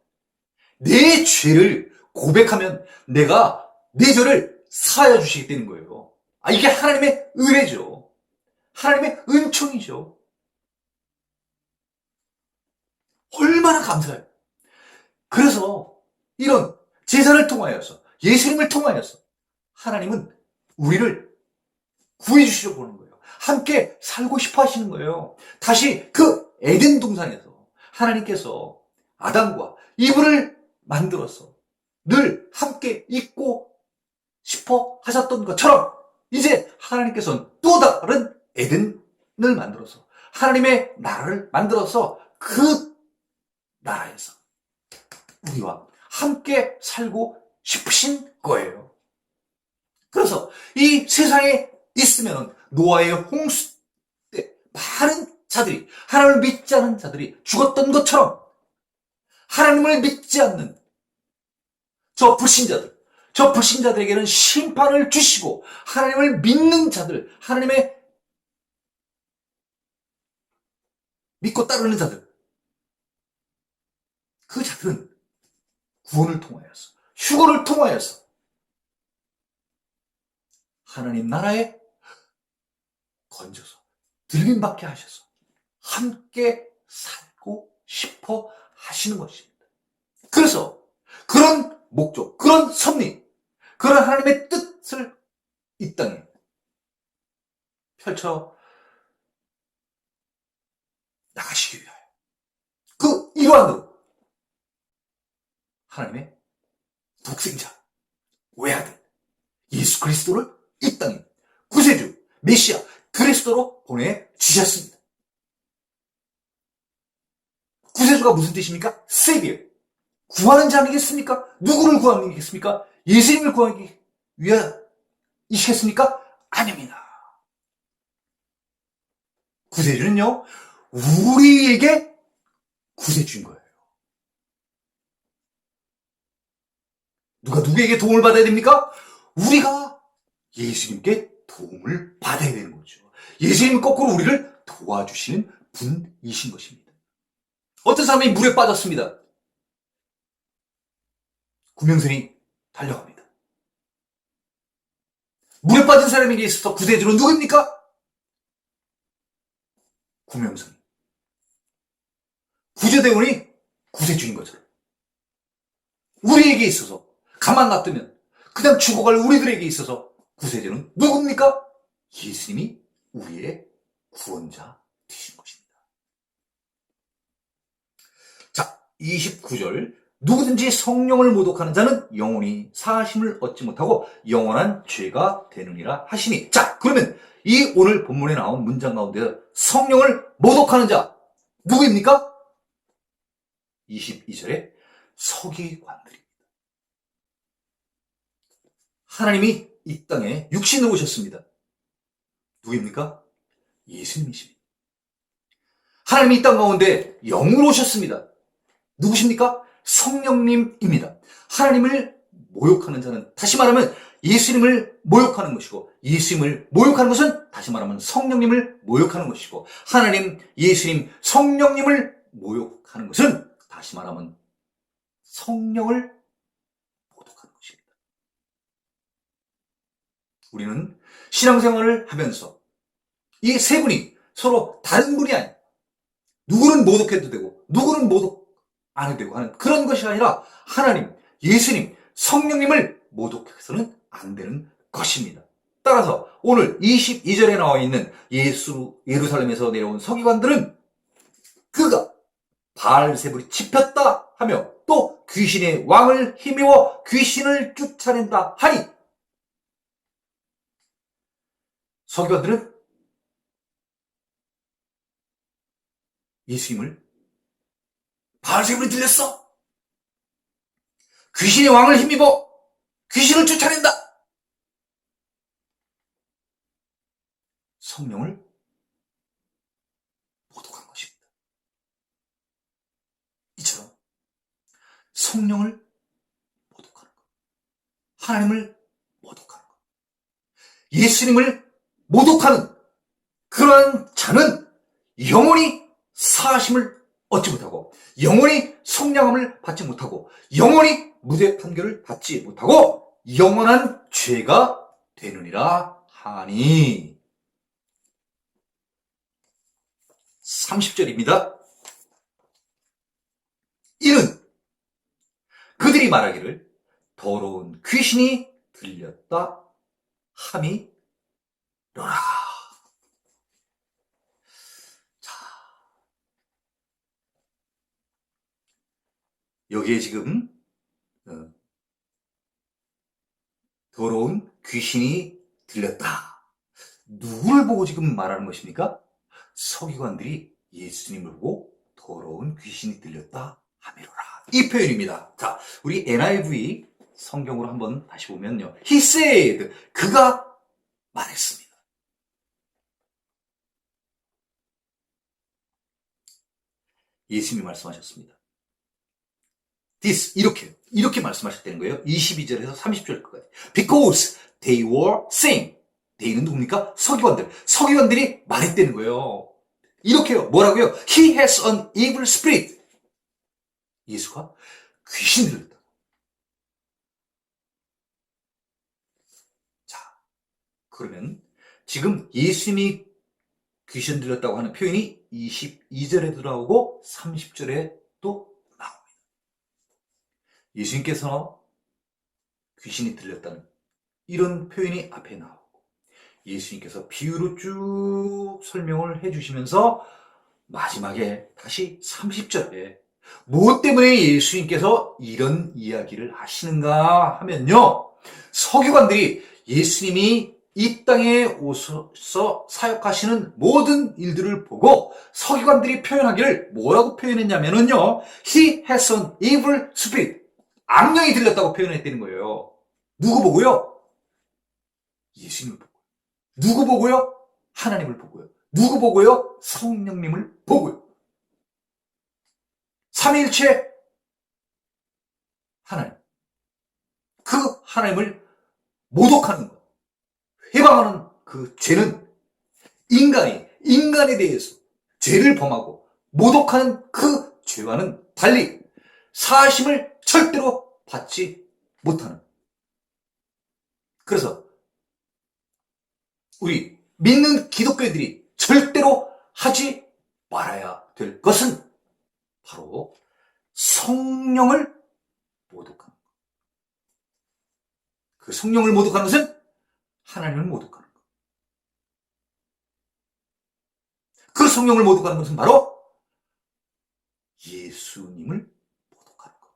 내 죄를 고백하면 내가 내 죄를 사하여 주시게 되는 거예요. 이게 하나님의 은혜죠. 하나님의 은총이죠. 얼마나 감사해요. 그래서 이런 제사를 통하여서, 예수님을 통하여서 하나님은 우리를 구해주시려고 하는 거예요. 함께 살고 싶어 하시는 거예요. 다시 그 에덴 동산에서 하나님께서 아담과 이브를 만들어서 늘 함께 있고 싶어 하셨던 것처럼, 이제 하나님께서는 또 다른 에덴을 만들어서 하나님의 나라를 만들어서 그 나라에서 우리와 함께 살고 싶으신 거예요. 그래서 이 세상에 있으면 노아의 홍수 때 많은 자들이, 하나님을 믿지 않은 자들이 죽었던 것처럼 하나님을 믿지 않는 저 불신자들에게는 심판을 주시고, 하나님을 믿는 자들, 하나님의 믿고 따르는 자들, 그 자들은 구원을 통하여서, 휴거를 통하여서 하나님 나라에 건져서 들림받게 하셔서 함께 살고 싶어 하시는 것입니다. 그래서 그런 목적, 그런 섭리, 그런 하나님의 뜻을 이 땅에 펼쳐 나가시기 위하여 그 일환으로 하나님의 독생자, 외아들 예수 그리스도를 이 땅에 구세주, 메시아, 그리스도로 보내주셨습니다. 구세주가 무슨 뜻입니까? 세비어. 구하는 자 아니겠습니까? 누구를 구하는 자이겠습니까? 예수님을 구하기 위하이시겠습니까? 아닙니다. 구세주는요, 우리에게 구세주인 거예요. 누가 누구에게 도움을 받아야 됩니까? 우리가 예수님께 도움을 받아야 되는 거죠. 예수님은 거꾸로 우리를 도와주시는 분이신 것입니다. 어떤 사람이 물에 빠졌습니다. 구명선이 달려갑니다. 물에 빠진 사람에게 있어서 구세주는 누구입니까? 구명선. 구조대원이 구세주인 것처럼 우리에게 있어서 가만 놔두면 그냥 죽어갈 우리들에게 있어서 구세주는 누굽니까? 예수님이 우리의 구원자 되신 것입니다. 자, 29절. 누구든지 성령을 모독하는 자는 영원히 사하심을 얻지 못하고 영원한 죄가 되느니라 하시니. 자, 그러면 이 오늘 본문에 나온 문장 가운데 성령을 모독하는 자 누구입니까? 22절에 서기관들입니다. 하나님이 이 땅에 육신으로 오셨습니다. 누구입니까? 예수님이십니다. 하나님이 이 땅 가운데 영으로 오셨습니다. 누구십니까? 성령님입니다. 하나님을 모욕하는 자는 다시 말하면 예수님을 모욕하는 것이고, 예수님을 모욕하는 것은 다시 말하면 성령님을 모욕하는 것이고, 하나님, 예수님, 성령님을 모욕하는 것은 다시 말하면 성령을 모독하는 것입니다. 우리는 신앙생활을 하면서 이 세 분이 서로 다른 분이 아니에요. 누구는 모독해도 되고 누구는 모독 안 해도 되고 하는 그런 것이 아니라 하나님, 예수님, 성령님을 모독해서는 안 되는 것입니다. 따라서 오늘 22절에 나와 있는 예루살렘에서 내려온 서기관들은 그가 바알세불이 짚혔다 하며 또 귀신의 왕을 힘입어 귀신을 쫓아낸다 하니, 서기관들은 예수님을 바알세불이 들렸어. 귀신의 왕을 힘입어 귀신을 쫓아낸다. 성령을 모독한 것입니다. 이처럼 성령을 모독하는 것, 하나님을 모독하는 것, 예수님을 모독하는 그러한 자는 영원히 사하심을 얻지 못하고 영원히 속량함을 받지 못하고 영원히 무죄 판결을 받지 못하고 영원한 죄가 되느니라 하니. 30절입니다. 이는 그들이 말하기를 더러운 귀신이 들렸다 함이로라. 자, 여기에 지금 더러운 귀신이 들렸다. 누구를 보고 지금 말하는 것입니까? 서기관들이 예수님을 보고 더러운 귀신이 들렸다 하미로라. 이 표현입니다. 자, 우리 NIV 성경으로 한번 다시 보면요. He said, 그가 말했습니다. 예수님이 말씀하셨습니다. This, 이렇게 말씀하셨다는 거예요. 22절에서 30절까지. Because they were saying. they는 누굽니까? 서기관들. 서기관들이 말했다는 거예요. 이렇게요. 뭐라고요? He has an evil spirit. 예수가 귀신 들렸다. 자, 그러면 지금 예수님이 귀신 들렸다고 하는 표현이 22절에도 나오고 30절에 또 나옵니다. 예수님께서 귀신이 들렸다는 이런 표현이 앞에 나오고 예수님께서 비유로 쭉 설명을 해주시면서 마지막에 다시 30절에 무엇 때문에 예수님께서 이런 이야기를 하시는가 하면요. 서기관들이 예수님이 이 땅에 오셔서 사역하시는 모든 일들을 보고 서기관들이 표현하기를 뭐라고 표현했냐면요. He has an evil spirit. 악령이 들렸다고 표현했다는 거예요. 누구 보고요? 예수님을 보고. 누구 보고요? 하나님을 보고요. 누구 보고요? 성령님을 보고요. 삼위일체 하나님. 그 하나님을 모독하는 것. 해방하는 그 죄는 인간에 대해서 죄를 범하고 모독하는 그 죄와는 달리 사하심을 절대로 받지 못하는. 그래서 우리 믿는 기독교인들이 절대로 하지 말아야 될 것은 바로 성령을 모독하는 것. 그 성령을 모독하는 것은 하나님을 모독하는 것. 그 성령을 모독하는 것은 바로 예수님을 모독하는 것.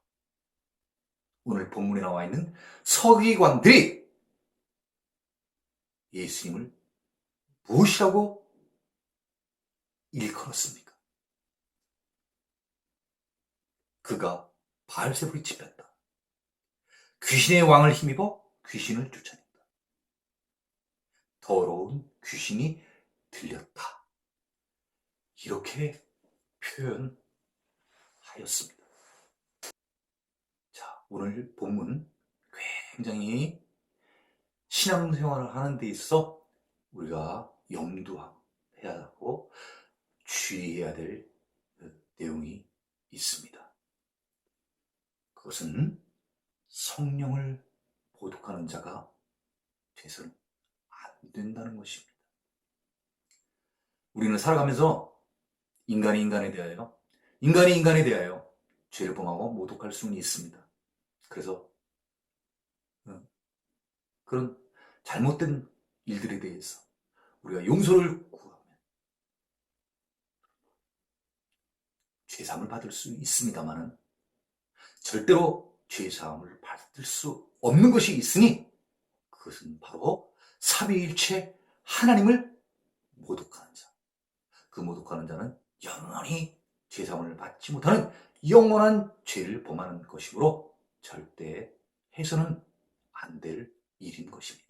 오늘 본문에 나와 있는 서기관들이 예수님을 무엇이라고 일컬었습니까? 그가 바알세불이 짚였다. 귀신의 왕을 힘입어 귀신을 쫓아낸다. 더러운 귀신이 들렸다. 이렇게 표현하였습니다. 자, 오늘 본문 굉장히 신앙생활을 하는 데 있어 우리가 염두해야 하고 주의해야 될 내용이 있습니다. 그것은 성령을 모독하는 자가 돼서는 안 된다는 것입니다. 우리는 살아가면서 인간이 인간에 대하여 죄를 범하고 모독할 수는 있습니다. 그래서 그런 잘못된 일들에 대해서 우리가 용서를 구하면 죄사함을 받을 수 있습니다만은 절대로 죄사함을 받을 수 없는 것이 있으니 그것은 바로 삼위일체 하나님을 모독하는 자. 그 모독하는 자는 영원히 죄사함을 받지 못하는 영원한 죄를 범하는 것이므로 절대 해서는 안 될 일인 것입니다.